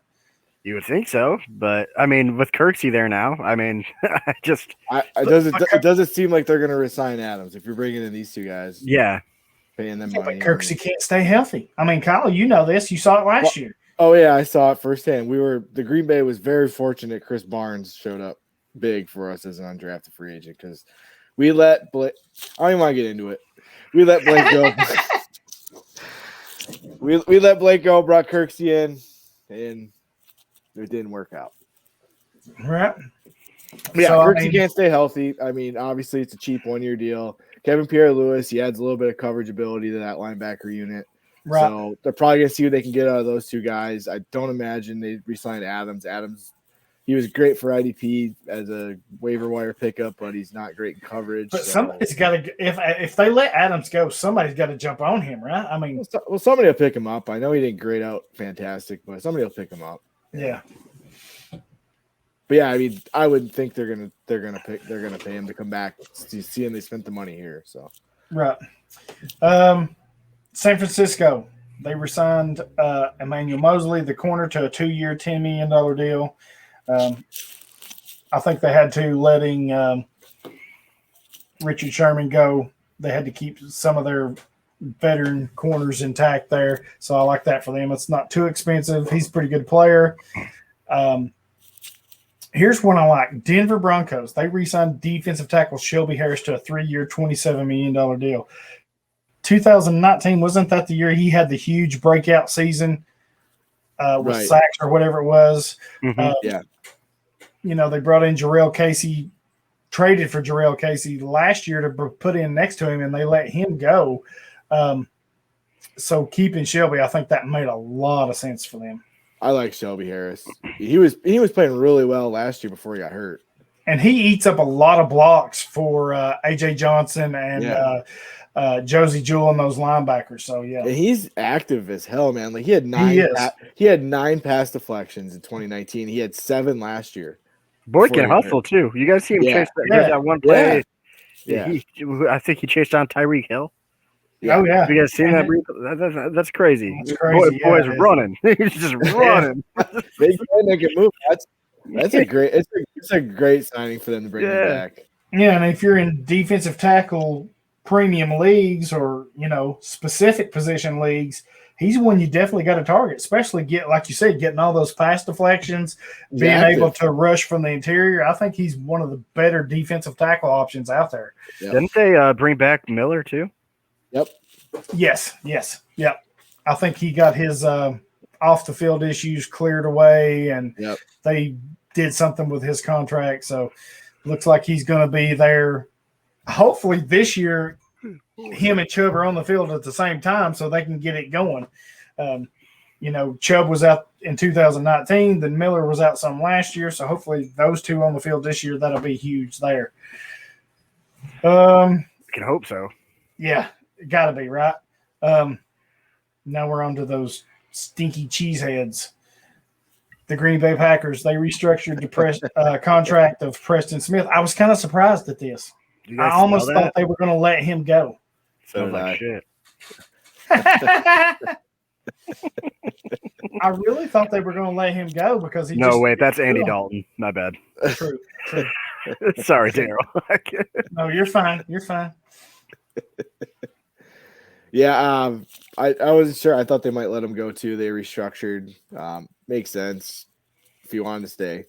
You would think so, but I mean, with Kirksey there now, I mean, it doesn't seem like they're going to resign Adams if you're bringing in these two guys. Yeah, paying them money. But Kirksey can't stay healthy. I mean, Kyle, you know this. You saw it last year. Oh yeah, I saw it firsthand. The Green Bay was very fortunate. Chris Barnes showed up big for us as an undrafted free agent because we let Blake. I don't even want to get into it. We let Blake go. we let Blake go. Brought Kirksey in, and it didn't work out. Right. Yeah, so, Kirksey can't stay healthy. I mean, obviously it's a cheap 1 year deal. Kevin Pierre-Louis, he adds a little bit of coverage ability to that linebacker unit. Right. So they're probably going to see what they can get out of those two guys. I don't imagine they re-signed Adams. He was great for IDP as a waiver wire pickup, but he's not great in coverage. But somebody's got to – if they let Adams go, somebody's got to jump on him, right? I mean – well, somebody will pick him up. I know he didn't grade out fantastic, but somebody will pick him up. Yeah. But yeah, I mean, I would think they're gonna pay him to come back. Seeing they spent the money here, so right. San Francisco, they re-signed Emmanuel Mosley, the corner, to a 2 year, $10 million deal. I think they had to letting Richard Sherman go. They had to keep some of their veteran corners intact there, so I like that for them. It's not too expensive. He's a pretty good player. Here's one I like. Denver Broncos. They re-signed defensive tackle Shelby Harris to a 3 year, $27 million deal. 2019, wasn't that the year he had the huge breakout season with sacks or whatever it was? Mm-hmm. Yeah. You know, they brought in Jarrell Casey, traded for Jarrell Casey last year to put in next to him, and they let him go. So keeping Shelby, I think that made a lot of sense for them. I like Shelby Harris. He was playing really well last year before he got hurt. And he eats up a lot of blocks for A.J. Johnson and Josie Jewell and those linebackers. So, yeah. And he's active as hell, man. Like he had 9 pass deflections in 2019. He had 7 last year. Boy can hustle, too. You guys see him chase that one play? Yeah. I think he chased down Tyreek Hill. Yeah. Oh, yeah. Have you guys seen that? That's crazy. That's crazy. Boy's running. He's just running. They can move. That's a great. It's a great signing for them to bring him back. Yeah, and if you're in defensive tackle premium leagues or specific position leagues, he's one you definitely got to target, especially like you said, getting all those pass deflections, being able to rush from the interior. I think he's one of the better defensive tackle options out there. Yep. Didn't they bring back Miller too? Yep. Yes. Yep. I think he got his off the field issues cleared away, and they did something with his contract. So looks like he's going to be there. Hopefully this year, him and Chubb are on the field at the same time so they can get it going. Chubb was out in 2019, then Miller was out some last year. So hopefully those two on the field this year, that'll be huge there. I can hope so. Yeah, got to be, right? Now we're on to those stinky cheeseheads. The Green Bay Packers, they restructured the contract of Preston Smith. I was kind of surprised at this. I almost thought they were going to let him go. Sounds like shit. I really thought they were going to let him go because wait, that's Andy Dalton. My bad. True. Sorry, Daryl. No, you're fine. You're fine. Yeah, I wasn't sure. I thought they might let him go too. They restructured. Makes sense if you wanted to stay.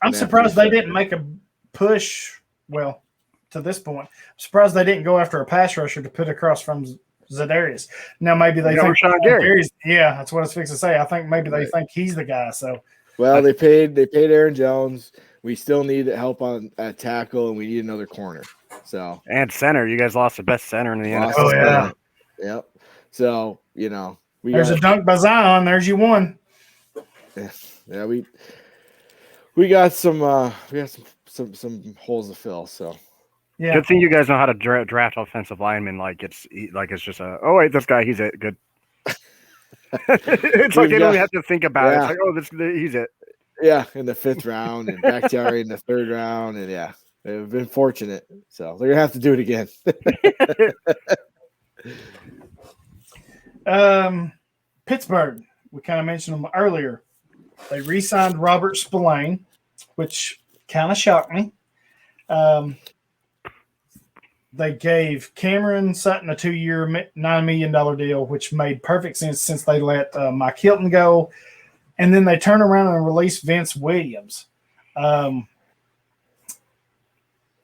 I'm surprised they didn't make a push. Well, to this point, I'm surprised they didn't go after a pass rusher to put across from Za'Darius. Now maybe they think Za'Darius. Yeah, that's what I was fixing to say. I think maybe they think he's the guy. So, well, they paid Aaron Jones. We still need help on at tackle, and we need another corner. So and center, you guys lost the best center in the NFL. Oh yeah, yep. So there's a dunk by Zion. There's you one. Yeah, we got some holes to fill. So yeah, good thing you guys know how to draft offensive linemen. It's just this guy, he's it. Good. It's like they don't have to think about it. It's like he's it. Yeah, in the 5th round, and Bakhtiari in the 3rd round, and they've been fortunate. So they're gonna have to do it again. Pittsburgh. We kind of mentioned them earlier. They re-signed Robert Spillane, which kind of shocked me. They gave Cameron Sutton a 2-year, $9 million deal, which made perfect sense since they let Mike Hilton go. And then they turn around and release Vince Williams. Man,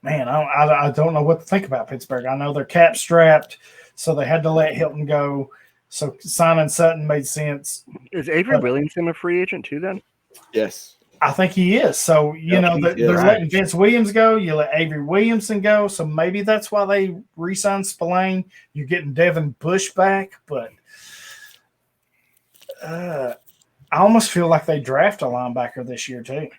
I don't know what to think about Pittsburgh. I know they're cap strapped, so they had to let Hilton go. So signing Sutton made sense. Is Avery Williamson a free agent too then? Yes. I think he is. So, they're letting Vince Williams go. You let Avery Williamson go. So maybe that's why they re-signed Spillane. You're getting Devin Bush back. But I almost feel like they draft a linebacker this year too.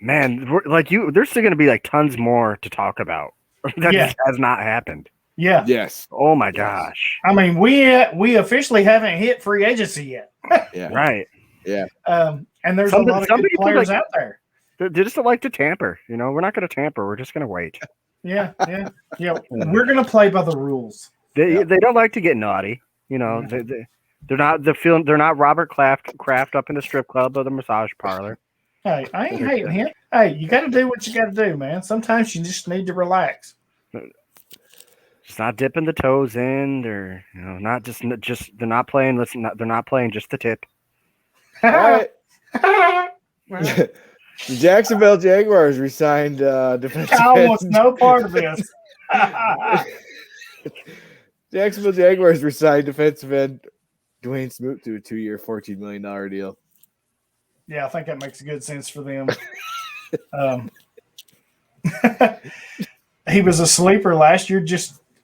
Man, there's still going to be tons more to talk about. That just has not happened. Yeah. Yes. Oh my gosh. I mean, we officially haven't hit free agency yet. Yeah. Right. Yeah. And there's a lot of good players out there. They just like to tamper. We're not going to tamper. We're just going to wait. Yeah. We're going to play by the rules. They don't like to get naughty. They're not Robert Kraft up in the strip club or the massage parlor. Hey, I ain't hating him. Hey, you got to do what you got to do, man. Sometimes you just need to relax. Just not dipping the toes in. They're not just they're not playing. They're not playing just the tip. All right. The Jacksonville Jaguars resigned defensive I want no part of this. Jacksonville Jaguars resigned defensive end Dwayne Smoot to a 2-year, $14 million deal. Yeah, I think that makes good sense for them. He was a sleeper last year.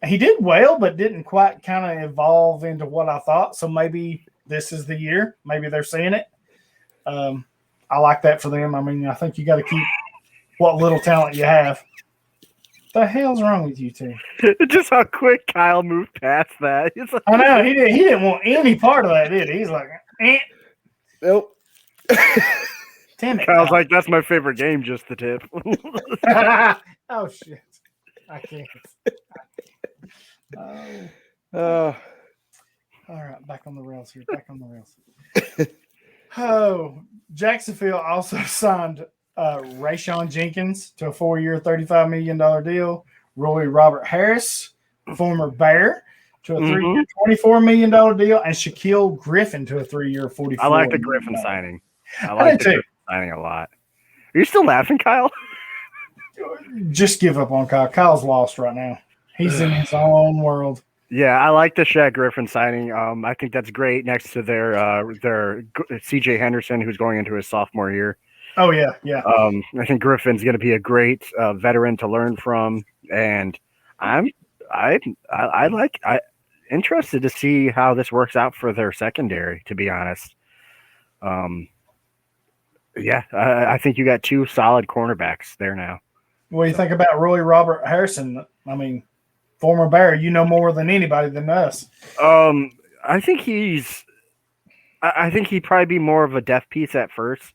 He did well, but didn't quite kind of evolve into what I thought. So maybe this is the year. Maybe they're seeing it. I like that for them. I mean, I think you got to keep what little talent you have. The hell's wrong with you two? Just how quick Kyle moved past that. I know he didn't want any part of that, did he? He's like, Nope. Damn it. Kyle's like, that's my favorite game, just the tip. Oh shit. I can't. Oh. All right, back on the rails here. Jacksonville also signed Rayshawn Jenkins to a 4-year, $35 million deal. Roy Robert Harris, former Bear, to a 3-year, $24 million deal, and Shaquille Griffin to a 3-year, $44 I like the million. Griffin signing. I I like do the too. Griffin signing a lot. Are you still laughing, Kyle? Just give up on Kyle. Kyle's lost right now. He's in his own world. Yeah, I like the Shaq Griffin signing. I think that's great next to their Cj Henderson, who's going into his sophomore year. Oh yeah, yeah. I think Griffin's going to be a great veteran to learn from, and I'm interested to see how this works out for their secondary. To be honest, yeah, I think you got two solid cornerbacks there now. What do you think about Roy Robert Harrison? I mean, former Bear, you know more than anybody than us. I think he'd probably be more of a depth piece at first.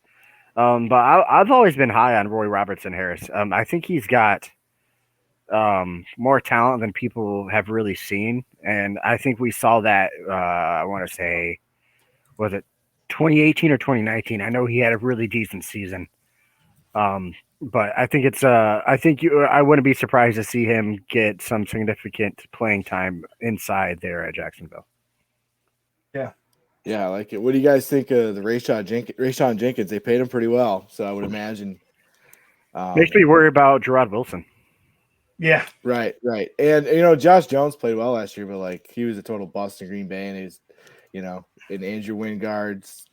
But I've always been high on Roy Robertson Harris. I think he's got more talent than people have really seen, and I think we saw that. I want to say, was it 2018 or 2019? I know he had a really decent season. But I think I wouldn't be surprised to see him get some significant playing time inside there at Jacksonville. Yeah, I like it. What do you guys think of the Rayshawn Jenkins? They paid him pretty well, so I would imagine. Makes me worry about Gerard Wilson. Yeah. Right. And, Josh Jones played well last year, but, like, he was a total bust in Green Bay, and he's, and Andrew Wingard's,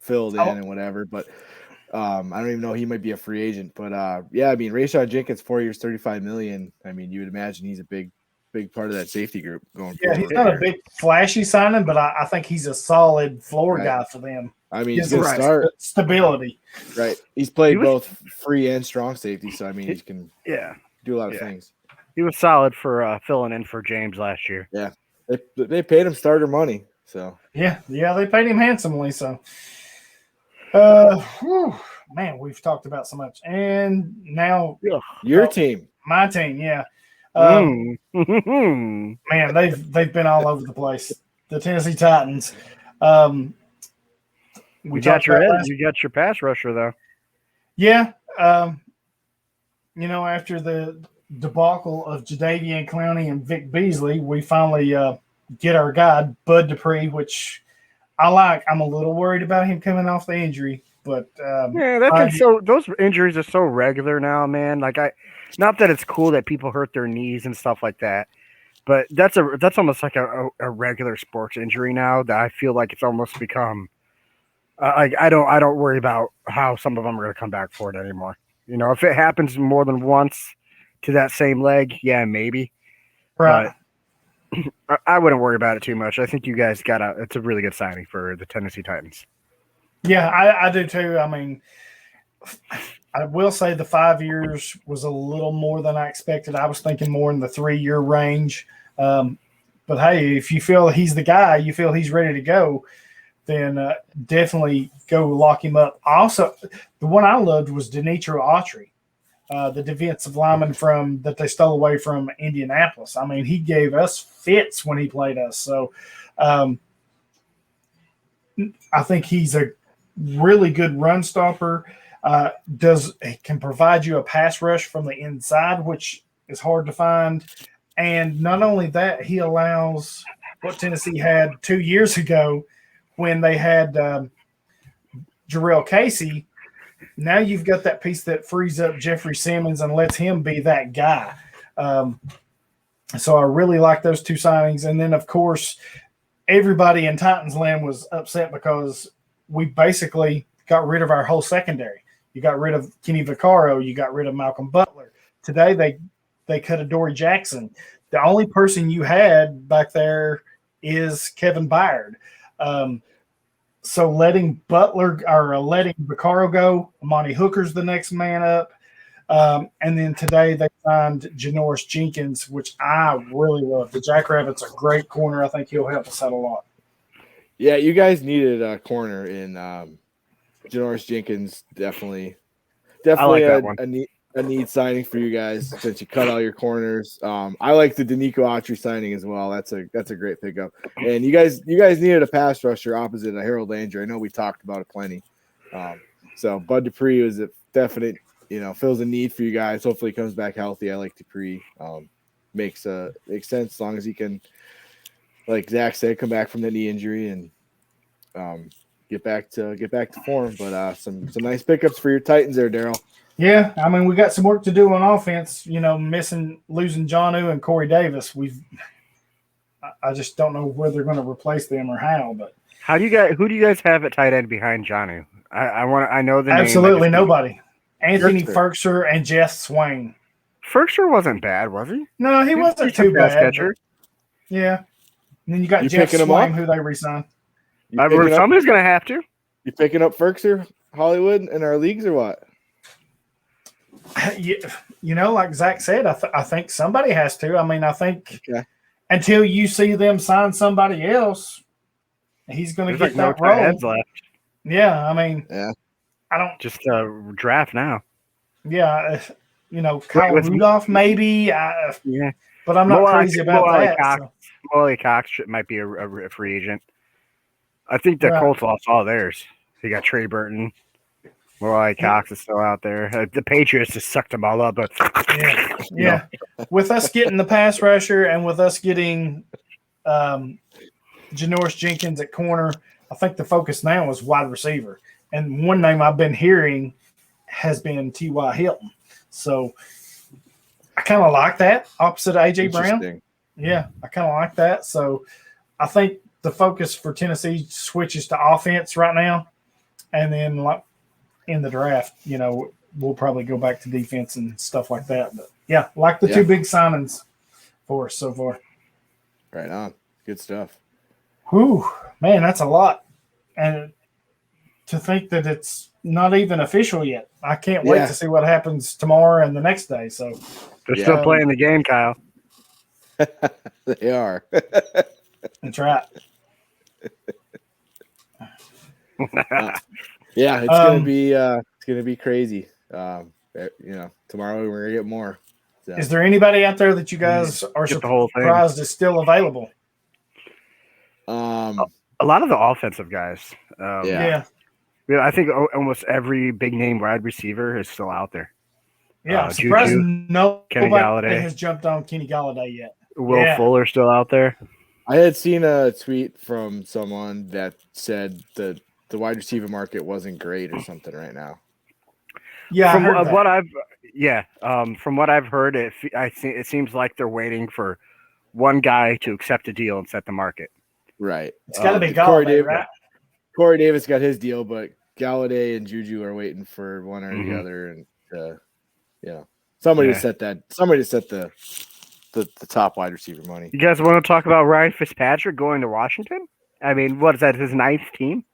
filled in and whatever. But I don't even know. He might be a free agent. But, Rayshawn Jenkins, 4 years, $35 million. I mean, you would imagine he's a big part of that safety group going forward. Yeah, he's not a big flashy signing, but I think he's a solid floor guy for them. I mean, he's going to start. Stability. Right. He's played both free and strong safety, so, I mean, he can do a lot of things. He was solid for filling in for James last year. Yeah. They paid him starter money, so. Yeah, they paid him handsomely, so. Man, we've talked about so much. And now. Your team. My team, yeah. Man, they've been all over the place. The Tennessee Titans. You got your pass rusher though. Yeah. After the debacle of Jadeveon Clowney and Vic Beasley, we finally get our guy Bud Dupree, which I like. I'm a little worried about him coming off the injury, but those injuries are so regular now, man. Like not that it's cool that people hurt their knees and stuff like that, but that's almost like a regular sports injury now that I feel like it's almost become I don't worry about how some of them are going to come back for it anymore. If it happens more than once to that same leg, yeah, maybe. Right. But I wouldn't worry about it too much. I think you guys it's a really good signing for the Tennessee Titans. Yeah, I do too. I mean, I will say the 5 years was a little more than I expected. I was thinking more in the 3-year range. But hey, if you feel he's the guy, you feel he's ready to go, then definitely go lock him up. Also, the one I loved was Denitro Autry, the defensive lineman that they stole away from Indianapolis. I mean, he gave us fits when he played us. So I think he's a really good run stopper. Can provide you a pass rush from the inside, which is hard to find. And not only that, he allows what Tennessee had 2 years ago when they had Jarrell Casey. Now you've got that piece that frees up Jeffrey Simmons and lets him be that guy. So I really like those two signings. And then, of course, everybody in Titans land was upset because we basically got rid of our whole secondary. You got rid of Kenny Vaccaro. You got rid of Malcolm Butler. Today they cut Adoree Jackson. The only person you had back there is Kevin Byard. So letting Vaccaro go, Amani Hooker's the next man up. And then today they signed Janoris Jenkins, which I really love. The Jackrabbit's a great corner. I think he'll help us out a lot. Yeah, you guys needed a corner in Janoris Jenkins. Definitely I like that one. A neat signing for you guys since you cut all your corners. I like the Denico Autry signing as well. That's a great pickup. And you guys needed a pass rusher opposite of Harold Landry. I know we talked about it plenty. So Bud Dupree was a definite, fills a need for you guys. Hopefully he comes back healthy. I like Dupree. makes sense as long as he can, like Zach said, come back from the knee injury and get back to form. But some nice pickups for your Titans there, Daryl. Yeah, I mean, we got some work to do on offense. Losing Jonnu and Corey Davis. I just don't know whether they're going to replace them or how. But who do you guys have at tight end behind Jonnu? I know the absolutely name. Nobody. Anthony Ferkser and Jeff Swain. Ferkser wasn't bad, was he? No, he wasn't too bad. Catcher. Yeah. And then you got Jeff Swain, who they re-signed. Somebody's going to have to. You picking up Ferkser, Hollywood, in our leagues or what? Like Zach said, I think somebody has to. I mean, I think until you see them sign somebody else, he's going to get that role. Heads left. Yeah, I mean, I don't just draft now. Yeah, Kyle Rudolph maybe. But I'm not crazy about that. Molly Cox might be a free agent. I think the Colts lost all theirs. They got Trey Burton. Molly Cox is still out there. The Patriots just sucked them all up. But yeah. With us getting the pass rusher and with us getting Janoris Jenkins at corner, I think the focus now is wide receiver. And one name I've been hearing has been T.Y. Hilton. So I kind of like that, opposite of A.J. Brown. Yeah, I kind of like that. So I think the focus for Tennessee switches to offense right now. And then like in the draft, we'll probably go back to defense and stuff like that. But, yeah, like the two big signings for us so far. Right on. Good stuff. Whew, man, that's a lot. And to think that it's not even official yet. I can't wait to see what happens tomorrow and the next day. So they're still playing the game, Kyle. They are. That's right. It's gonna be crazy. Tomorrow we're gonna get more. So. Is there anybody out there that you guys are surprised is still available? A lot of the offensive guys. I think almost every big name wide receiver is still out there. Yeah, surprised nobody has jumped on Kenny Galladay yet. Will Fuller still out there. I had seen a tweet from someone that said that the wide receiver market wasn't great or something right now. Yeah, from what I've heard, it seems like they're waiting for one guy to accept a deal and set the market. Right. It's got to be Galladay, right? Corey Davis got his deal, but Galladay and Juju are waiting for one or the other, and somebody to set the top wide receiver money. You guys want to talk about Ryan Fitzpatrick going to Washington? I mean, what is that? His 9th team?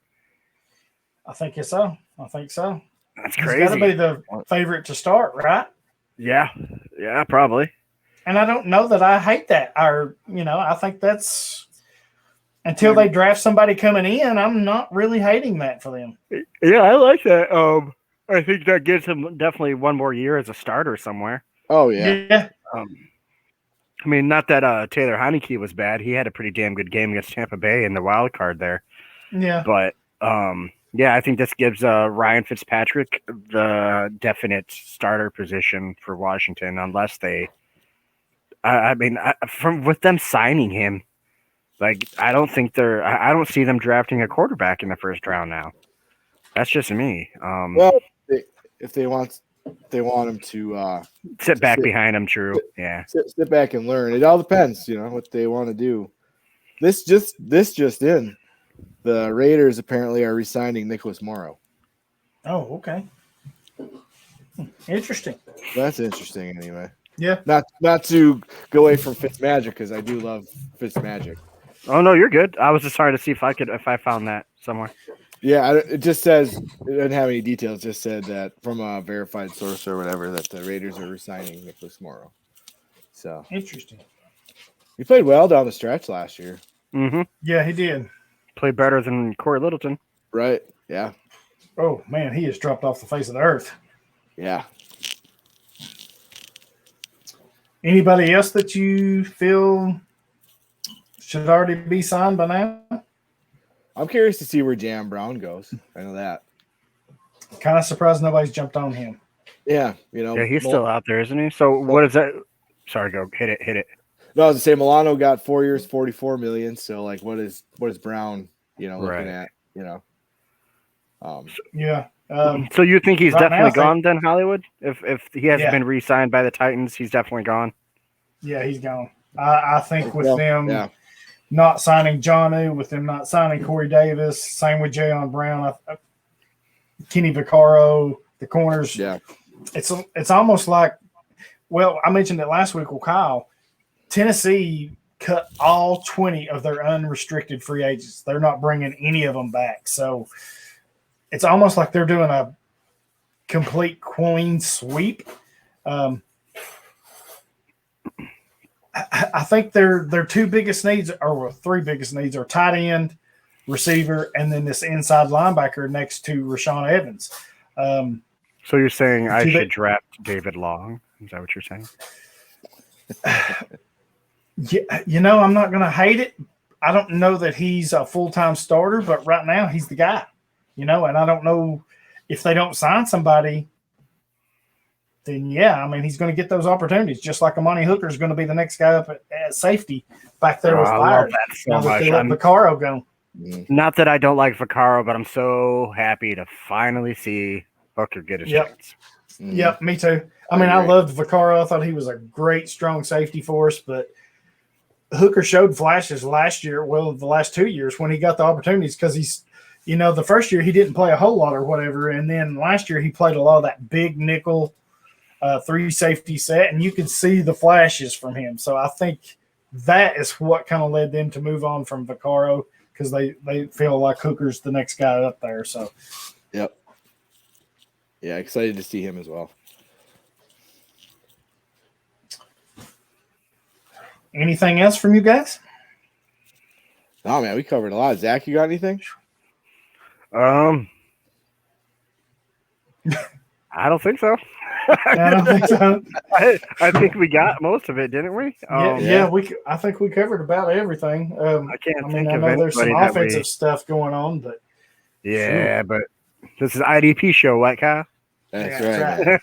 I think so. That's crazy. He's got to be the favorite to start, right? Yeah, probably. And I don't know that I hate that. I think that's until they draft somebody coming in. I'm not really hating that for them. Yeah, I like that. I think that gives him definitely one more year as a starter somewhere. Oh yeah. I mean, not that Taylor Heineke was bad. He had a pretty damn good game against Tampa Bay in the wild card there. Yeah. But I think this gives Ryan Fitzpatrick the definite starter position for Washington, unless they. From with them signing him, like I don't see them drafting a quarterback in the first round now. That's just me. If they want him to sit back behind him, true. Yeah. Sit back and learn. It all depends, what they want to do. This just in. The Raiders apparently are re-signing Nicholas Morrow. Oh, okay. Interesting. That's interesting anyway. Yeah. Not to go away from Fitzmagic, because I do love Fitzmagic. Oh no, you're good. I was just trying to see if I found that somewhere. Yeah, it just says it doesn't have any details. It just said that from a verified source or whatever that the Raiders are re-signing Nicholas Morrow. So interesting. He played well down the stretch last year. Mm-hmm. Yeah, he did. Played better than Corey Littleton. Right. Yeah. Oh man, he has dropped off the face of the earth. Yeah. Anybody else that you feel should already be signed by now? I'm curious to see where Jam Brown goes. I know that. Kind of surprised nobody's jumped on him. Yeah, Yeah, he's still out there, isn't he? So what is that? Sorry, go hit it. No, I was to say Milano got 4 years, $44 million. So like, what is Brown? Looking Right. at. Yeah. So you think he's right definitely now, gone then, Hollywood? If he hasn't Yeah. been re-signed by the Titans, he's definitely gone. Yeah, he's gone. I think with them yeah. not signing Jonnu, with them not signing Corey Davis, same with Jayon Brown, Kenny Vaccaro, the corners. Yeah. It's almost like, well, I mentioned it last week with Kyle. Tennessee cut all 20 of their unrestricted free agents. They're not bringing any of them back. So it's almost like they're doing a complete clean sweep. I think their two biggest needs, or three biggest needs, are tight end, receiver, and then this inside linebacker next to Rashawn Evans. So you're saying I should draft David Long? Is that what you're saying? Yeah, I'm not going to hate it. I don't know that he's a full-time starter, but right now he's the guy. And I don't know if they don't sign somebody, then he's going to get those opportunities. Just like Amani Hooker is going to be the next guy up at safety back there with Byard. Now that they let Vaccaro go. Not that I don't like Vaccaro, but I'm so happy to finally see Hooker get his chance. Yep, me too. I loved Vaccaro. I thought he was a great, strong safety for us, but Hooker showed flashes last year, the last 2 years when he got the opportunities, because he's, the first year he didn't play a whole lot or whatever, and then last year he played a lot of that big nickel 3 safety set, and you could see the flashes from him. So I think that is what kind of led them to move on from Vaccaro, because they feel like Hooker's the next guy up there. So, yep. Yeah, excited to see him as well. Anything else from you guys? No, man, we covered a lot. Zach, you got anything? I don't think so. I don't think so. I think we got most of it, didn't we? I think we covered about everything. I can't think of know there's some anybody offensive stuff going on, but but this is IDP show, what, Kyle? That's right.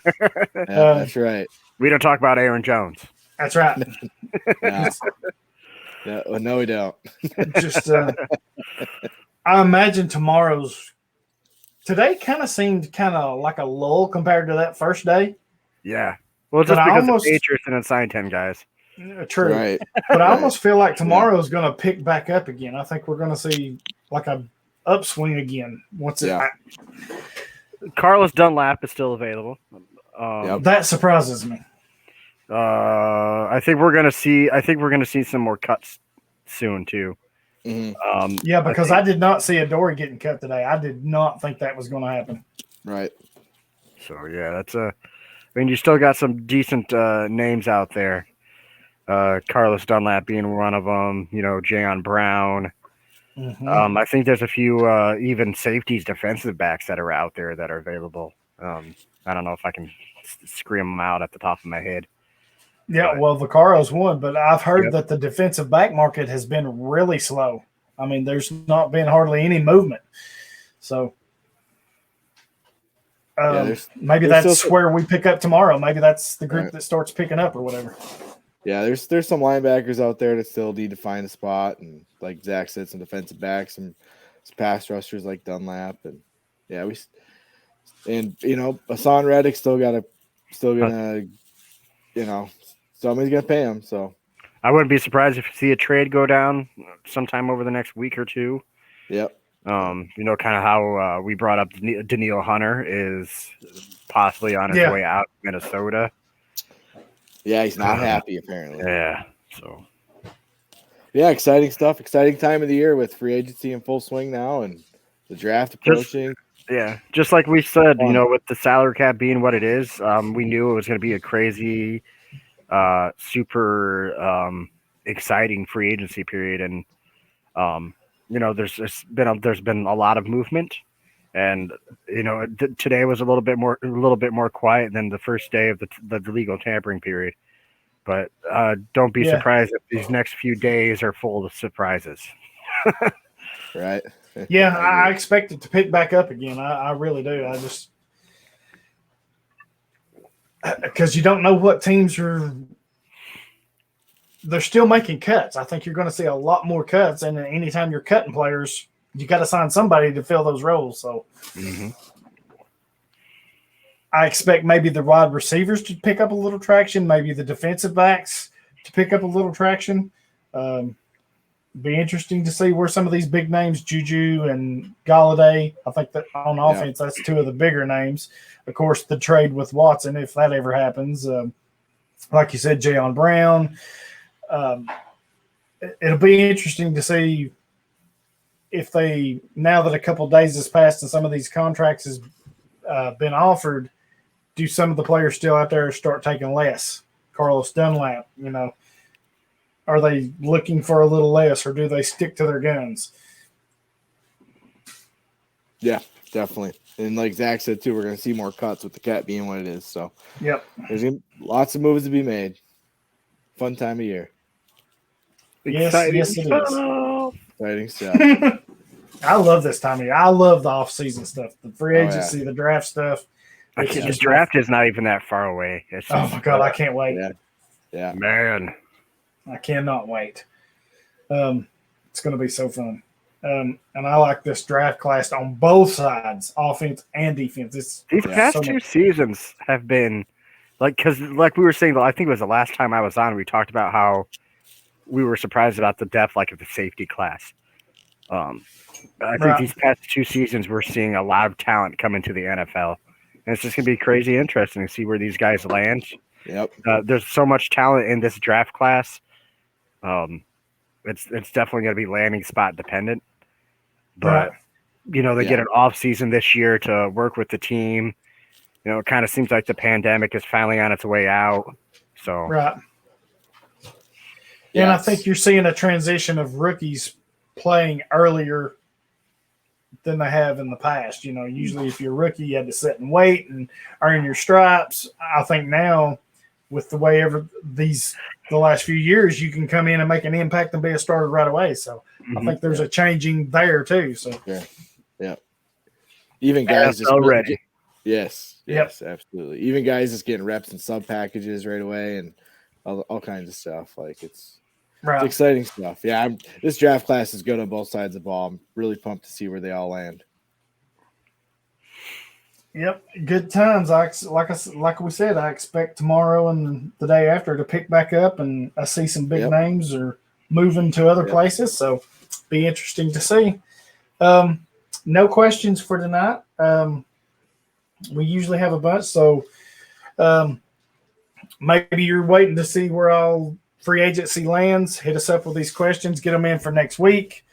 That's right. We don't talk about Aaron Jones. That's right. No, we don't. Just, I imagine today kind of seemed kind of like a lull compared to that first day. Yeah. Well, just because of Patriots and assigned 10 guys. True. Right. But I almost feel like tomorrow's going to pick back up again. I think we're going to see like a upswing again once Carlos Dunlap is still available. That surprises me. I think we're gonna see some more cuts soon too. Mm-hmm. Because I did not see Adoree getting cut today. I did not think that was going to happen. Right. So that's you still got some decent names out there. Carlos Dunlap being one of them. Jayon Brown. Mm-hmm. I think there's a few even safeties, defensive backs that are out there that are available. I don't know if I can scream them out at the top of my head. Yeah, well, Vaccaro's one, but I've heard that the defensive back market has been really slow. There's not been hardly any movement. So maybe that's where we pick up tomorrow. Maybe that's the group that starts picking up or whatever. Yeah, there's some linebackers out there that still need to find a spot, and like Zach said, some defensive backs, some pass rushers like Dunlap, and Hassan Reddick's still gonna somebody's gonna pay him. So I wouldn't be surprised if you see a trade go down sometime over the next week or two. Yep. Kind of how we brought up Daniil Hunter is possibly on his way out of Minnesota. Yeah, he's not happy apparently. Yeah. So. Yeah, exciting stuff. Exciting time of the year with free agency in full swing now, and the draft approaching. Just like we said, with the salary cap being what it is, we knew it was going to be a crazy, super exciting free agency period, and there's been a lot of movement, and today was a little bit more quiet than the first day of the legal tampering period. But don't be surprised if these next few days are full of surprises. Right. Yeah, I expect it to pick back up again. I really do. I just because you don't know what teams are they're still making cuts. I think you're going to see a lot more cuts, and anytime you're cutting players, you got to sign somebody to fill those roles. So I expect maybe the wide receivers to pick up a little traction, maybe the defensive backs to pick up a little traction. Be interesting to see where some of these big names, Juju and Galladay, I think that on offense, that's two of the bigger names. Of course, the trade with Watson, if that ever happens. Like you said, Jayon Brown. It'll be interesting to see if they, now that a couple of days has passed and some of these contracts has been offered, do some of the players still out there start taking less? Carlos Dunlap, are they looking for a little less, or do they stick to their guns? Yeah, definitely. And like Zach said too, we're going to see more cuts with the cap being what it is. So yep, there's lots of moves to be made. Fun time of year. Yes, it is. Exciting stuff. I love this time of year. I love the off-season stuff, the free agency, the draft stuff. The draft is not even that far away. Oh my God, I can't wait. Yeah, man. I cannot wait. It's going to be so fun. And I like this draft class on both sides, offense and defense. These past two seasons have been because we were saying, I think it was the last time I was on, we talked about how we were surprised about the depth, of the safety class. I think these past two seasons, we're seeing a lot of talent come into the NFL. And it's just going to be crazy interesting to see where these guys land. Yep. There's so much talent in this draft class. It's definitely going to be landing spot dependent, but they get an off season this year to work with the team. It kind of seems like the pandemic is finally on its way out. So and I think you're seeing a transition of rookies playing earlier than they have in the past. Usually if you're a rookie, you had to sit and wait and earn your stripes. I think now, with the way the last few years, you can come in and make an impact and be a starter right away. So I think there's a changing there too. So yeah. Even guys just already. Yes, absolutely. Even guys just getting reps and sub packages right away and all kinds of stuff. It's exciting stuff. Yeah, this draft class is good on both sides of the ball. I'm really pumped to see where they all land. Yep, good times. Like we said, I expect tomorrow and the day after to pick back up, and I see some big names are moving to other places. So, be interesting to see. No questions for tonight. We usually have a bunch, so maybe you're waiting to see where all free agency lands. Hit us up with these questions. Get them in for next week.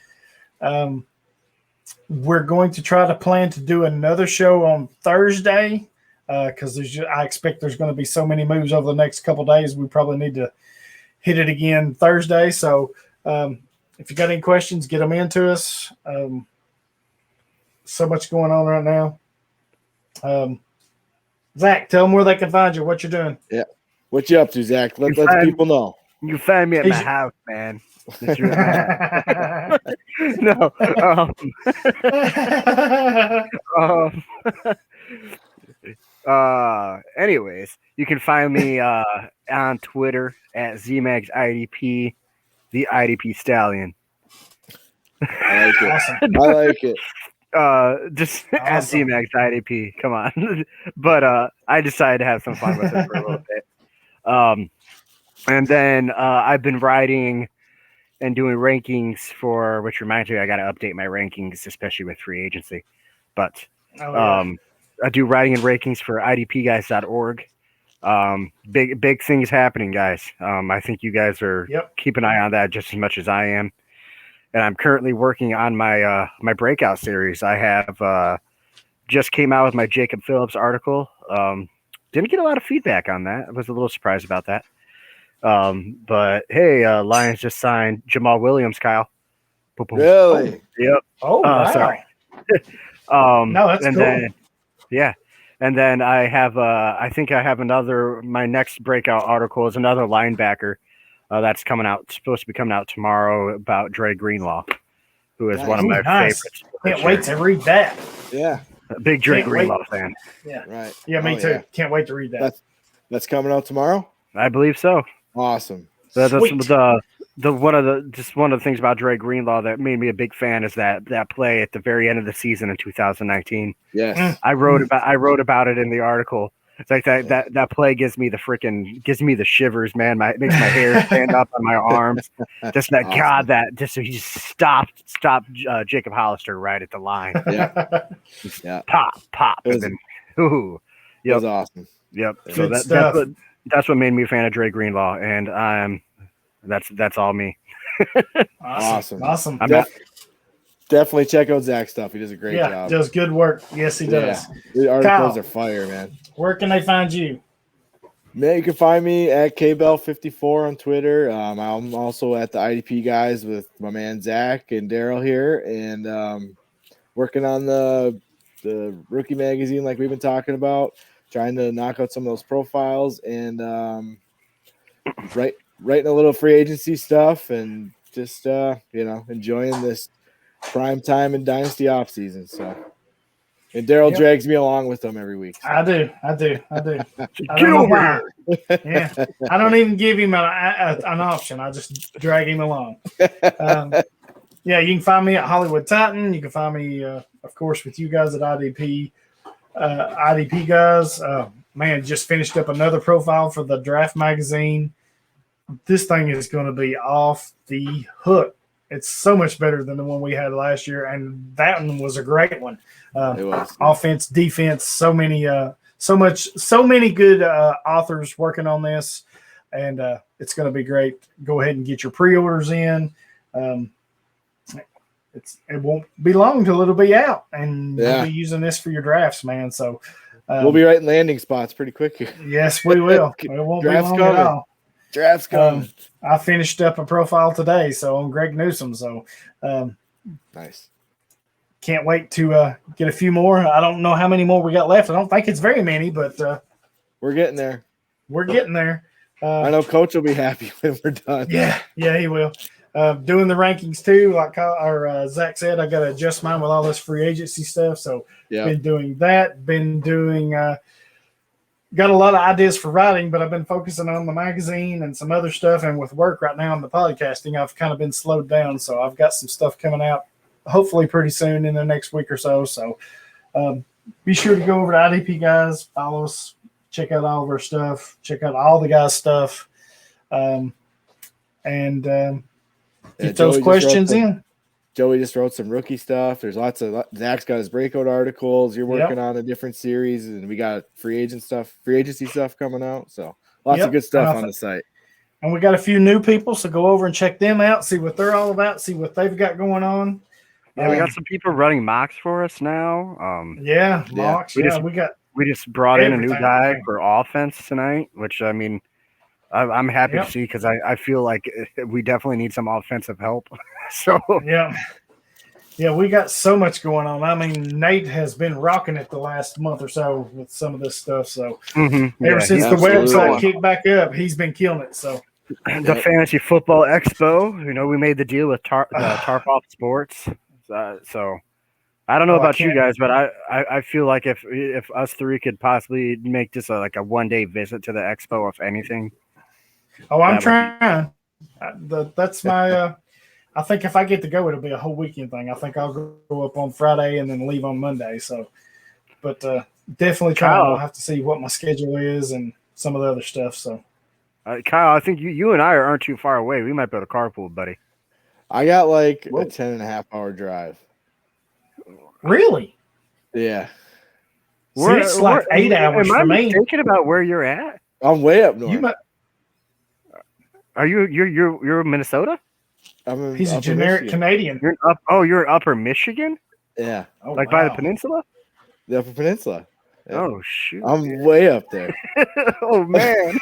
We're going to try to plan to do another show on Thursday because I expect there's going to be so many moves over the next couple of days. We probably need to hit it again Thursday. So if you got any questions, get them into us. So much going on right now. Zach, tell them where they can find you, what you're doing. Yeah. What you up to, Zach? Let the people know. You can find me at my house, man. No. Anyways, you can find me on Twitter at ZMagsIDP, the IDP Stallion. I like it. Awesome. I like it. Just at ZMagsIDP. Come on. But I decided to have some fun with it for a little bit. And then I've been writing and doing rankings which reminds me I got to update my rankings, especially with free agency. But I do writing and rankings for idpguys.org. Big things happening, guys. I think you guys are keep an eye on that just as much as I am. And I'm currently working on my my breakout series. I have just came out with my Jacob Phillips article. Didn't get a lot of feedback on that. I was a little surprised about that. But hey, Lions just signed Jamal Williams, Kyle. Really? Yep. Oh, wow. Sorry. No, that's and cool. Then, and then I have I think I have my next breakout article is another linebacker that's supposed to be coming out tomorrow about Dre Greenlaw, who is one of my favorites. Can't wait to read that. Yeah. A big Dre Greenlaw fan. Yeah. Right. Yeah, me too. Yeah. Can't wait to read that. That's coming out tomorrow? I believe so. Awesome. Sweet. One of the things about Dre Greenlaw that made me a big fan is that play at the very end of the season in 2019. Yes. I wrote about it in the article. It's like that play gives me the shivers, man. It makes my hair stand up on my arms. Just that awesome. He just stopped Jacob Hollister right at the line. Yeah. Pop. It was, and then, ooh. Yep. It was awesome. Yep. Good So that's what made me a fan of Dre Greenlaw, and that's all me. Awesome. Definitely check out Zach's stuff. He does a great job. Does good work. Yes, he does. The articles are fire, man. Where can they find you? Man, you can find me at KBell54 on Twitter. I'm also at the IDP guys with my man Zach and Daryl here, and working on the rookie magazine like we've been talking about, trying to knock out some of those profiles, and writing a little free agency stuff, and just enjoying this prime time and dynasty off season. So, and Daryl drags me along with them every week. So. I do. Get over here. Yeah, I don't even give him an option. I just drag him along. You can find me at Hollywood Titan. You can find me, of course, with you guys at IDP. IDP guys, man, just finished up another profile for the Draft magazine. This thing is going to be off the hook. It's so much better than the one we had last year, and that one was a great one. It was. Offense, defense, so many good authors working on this, and it's going to be great. Go ahead and get your pre-orders in. It won't be long till it'll be out, and we'll be using this for your drafts, man. So we'll be writing landing spots pretty quick here. Yes, we will. It won't be long at all. Draft's coming. I finished up a profile today, so on Greg Newsome. So nice. Can't wait to get a few more. I don't know how many more we got left. I don't think it's very many, but we're getting there. We're getting there. I know Coach will be happy when we're done. Yeah, he will. Doing the rankings too, like Zach said, I got to adjust mine with all this free agency stuff. So been doing that. Been doing. Got a lot of ideas for writing, but I've been focusing on the magazine and some other stuff. And with work right now on the podcasting, I've kind of been slowed down. So I've got some stuff coming out hopefully pretty soon in the next week or so. So be sure to go over to IDP guys, follow us, check out all of our stuff, check out all the guys' stuff, and get those questions in. Joey just wrote some rookie stuff. There's Zach's got his breakout articles. You're working on a different series, and we got free agency stuff coming out. So lots of good stuff on the site. And we got a few new people, so go over and check them out, see what they're all about, see what they've got going on. Yeah, we got some people running mocks for us now. Mocks. We just brought in a new guy for offense tonight, which I mean, I'm happy to see because I feel like we definitely need some offensive help. So we got so much going on. I mean, Nate has been rocking it the last month or so with some of this stuff. So ever since the website kicked back up, he's been killing it. So the Fantasy Football Expo, we made the deal with Tarp Off Sports. So I don't know about you guys, but I feel like if us three could possibly make this a 1-day visit to the expo, if anything. Oh, I'm trying. That's my. I think if I get to go, it'll be a whole weekend thing. I think I'll go up on Friday and then leave on Monday. So, but definitely trying. I'll have to see what my schedule is and some of the other stuff. So, Kyle, I think you and I aren't too far away. We might be able to carpool, buddy. I got a 10.5-hour drive. Really? Yeah. It's like 8 hours for me. Thinking about where you're at. I'm way up north. Are you're Minnesota? He's a generic Michigan. Canadian. You're in Upper Michigan? Yeah. Oh, by the peninsula? The Upper Peninsula. Yeah. Oh shoot! I'm way up there. Oh man.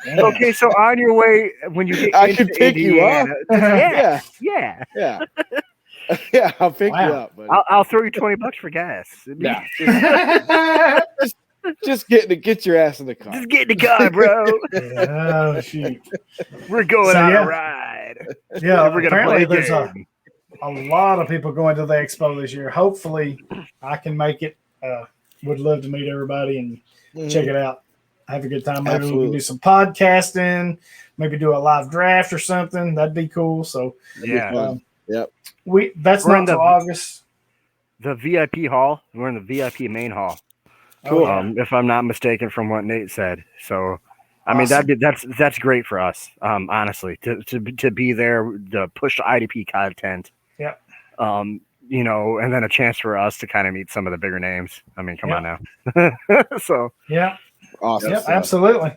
Okay, so on your way when you get I can pick Indiana, you up. Yeah. Yeah, I'll pick you up. Buddy. I'll throw you $20 for gas. Yeah. Just get your ass in the car. Just get in the car, bro. Oh shoot! We're going on a ride. Yeah, we're gonna apparently play there's a lot of people going to the expo this year. Hopefully, I can make it. Would love to meet everybody and check it out. have a good time. Maybe we can do some podcasting, maybe do a live draft or something. That'd be cool. So Yeah. Yep. That's We're not in the- till August. The VIP hall. We're in the VIP main hall. Cool. If I'm not mistaken from what Nate said. So, I mean, Awesome. that's great for us. Honestly, to be there, to push the IDP content. Yep. You know, and then a chance for us to kind of meet some of the bigger names. I mean, come on now. So, Yeah. Awesome. Yep, stuff. absolutely.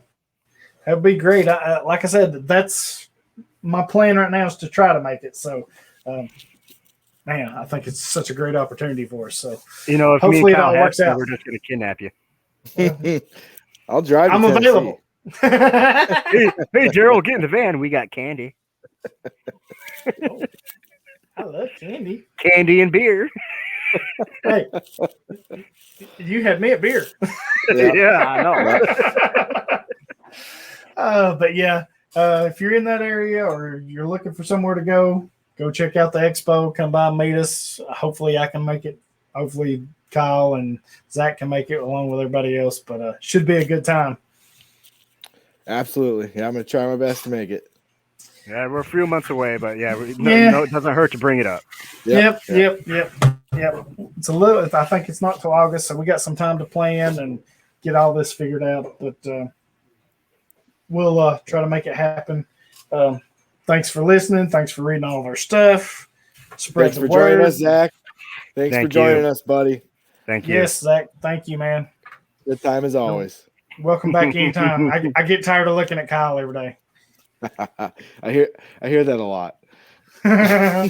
That'd be great. Like I said, that's my plan right now is to try to make it. So, man, I think it's such a great opportunity for us. So, you know, if hopefully me it and Kyle all have works to, out. we're just going to kidnap you. I'll drive. I'm to Tennessee. available. Hey, Daryl, get in the van. We got candy. I love candy. Candy and beer. Hey, you had me at beer. Yeah, I know. But yeah, if you're in that area or you're looking for somewhere to go check out the expo. Come by and meet us. Hopefully, I can make it. Hopefully, Kyle and Zach can make it along with everybody else. But should be a good time. Absolutely. Yeah, I'm going to try my best to make it. Yeah, we're a few months away, but yeah, Yeah. No, it doesn't hurt to bring it up. Yep. It's a little. I think it's not till August, so we got some time to plan and get all this figured out. But we'll try to make it happen. Thanks for listening. Thanks for reading all of our stuff. Spread Thanks the for joining word. us, Zach. Thanks for Thank joining you. us, buddy. Thank you. Yes, Zach. Thank you, man. Good time as always. Welcome back anytime. I get tired of looking at Kyle every day. I hear that a lot. Yeah.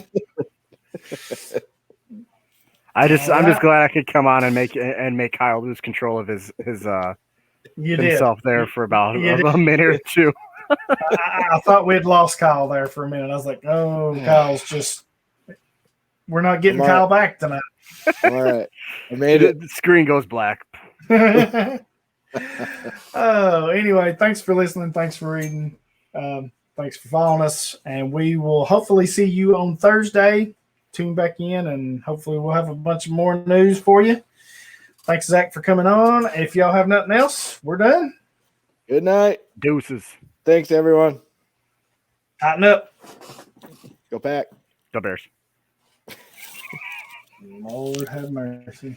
I'm just glad I could come on and make Kyle lose control of his You himself there for about You a minute or two. I thought we'd lost Kyle there for a minute. I was like, oh, Kyle's just – we're not getting Kyle back tonight. All right. I made it. The screen goes black. Oh, anyway, thanks for listening. Thanks for reading. Thanks for following us. And we will hopefully see you on Thursday. Tune back in, and hopefully we'll have a bunch of more news for you. Thanks, Zach, for coming on. If y'all have nothing else, we're done. Good night. Deuces. Thanks, everyone. Tighten up. Go Pack. Go Bears. Lord have mercy.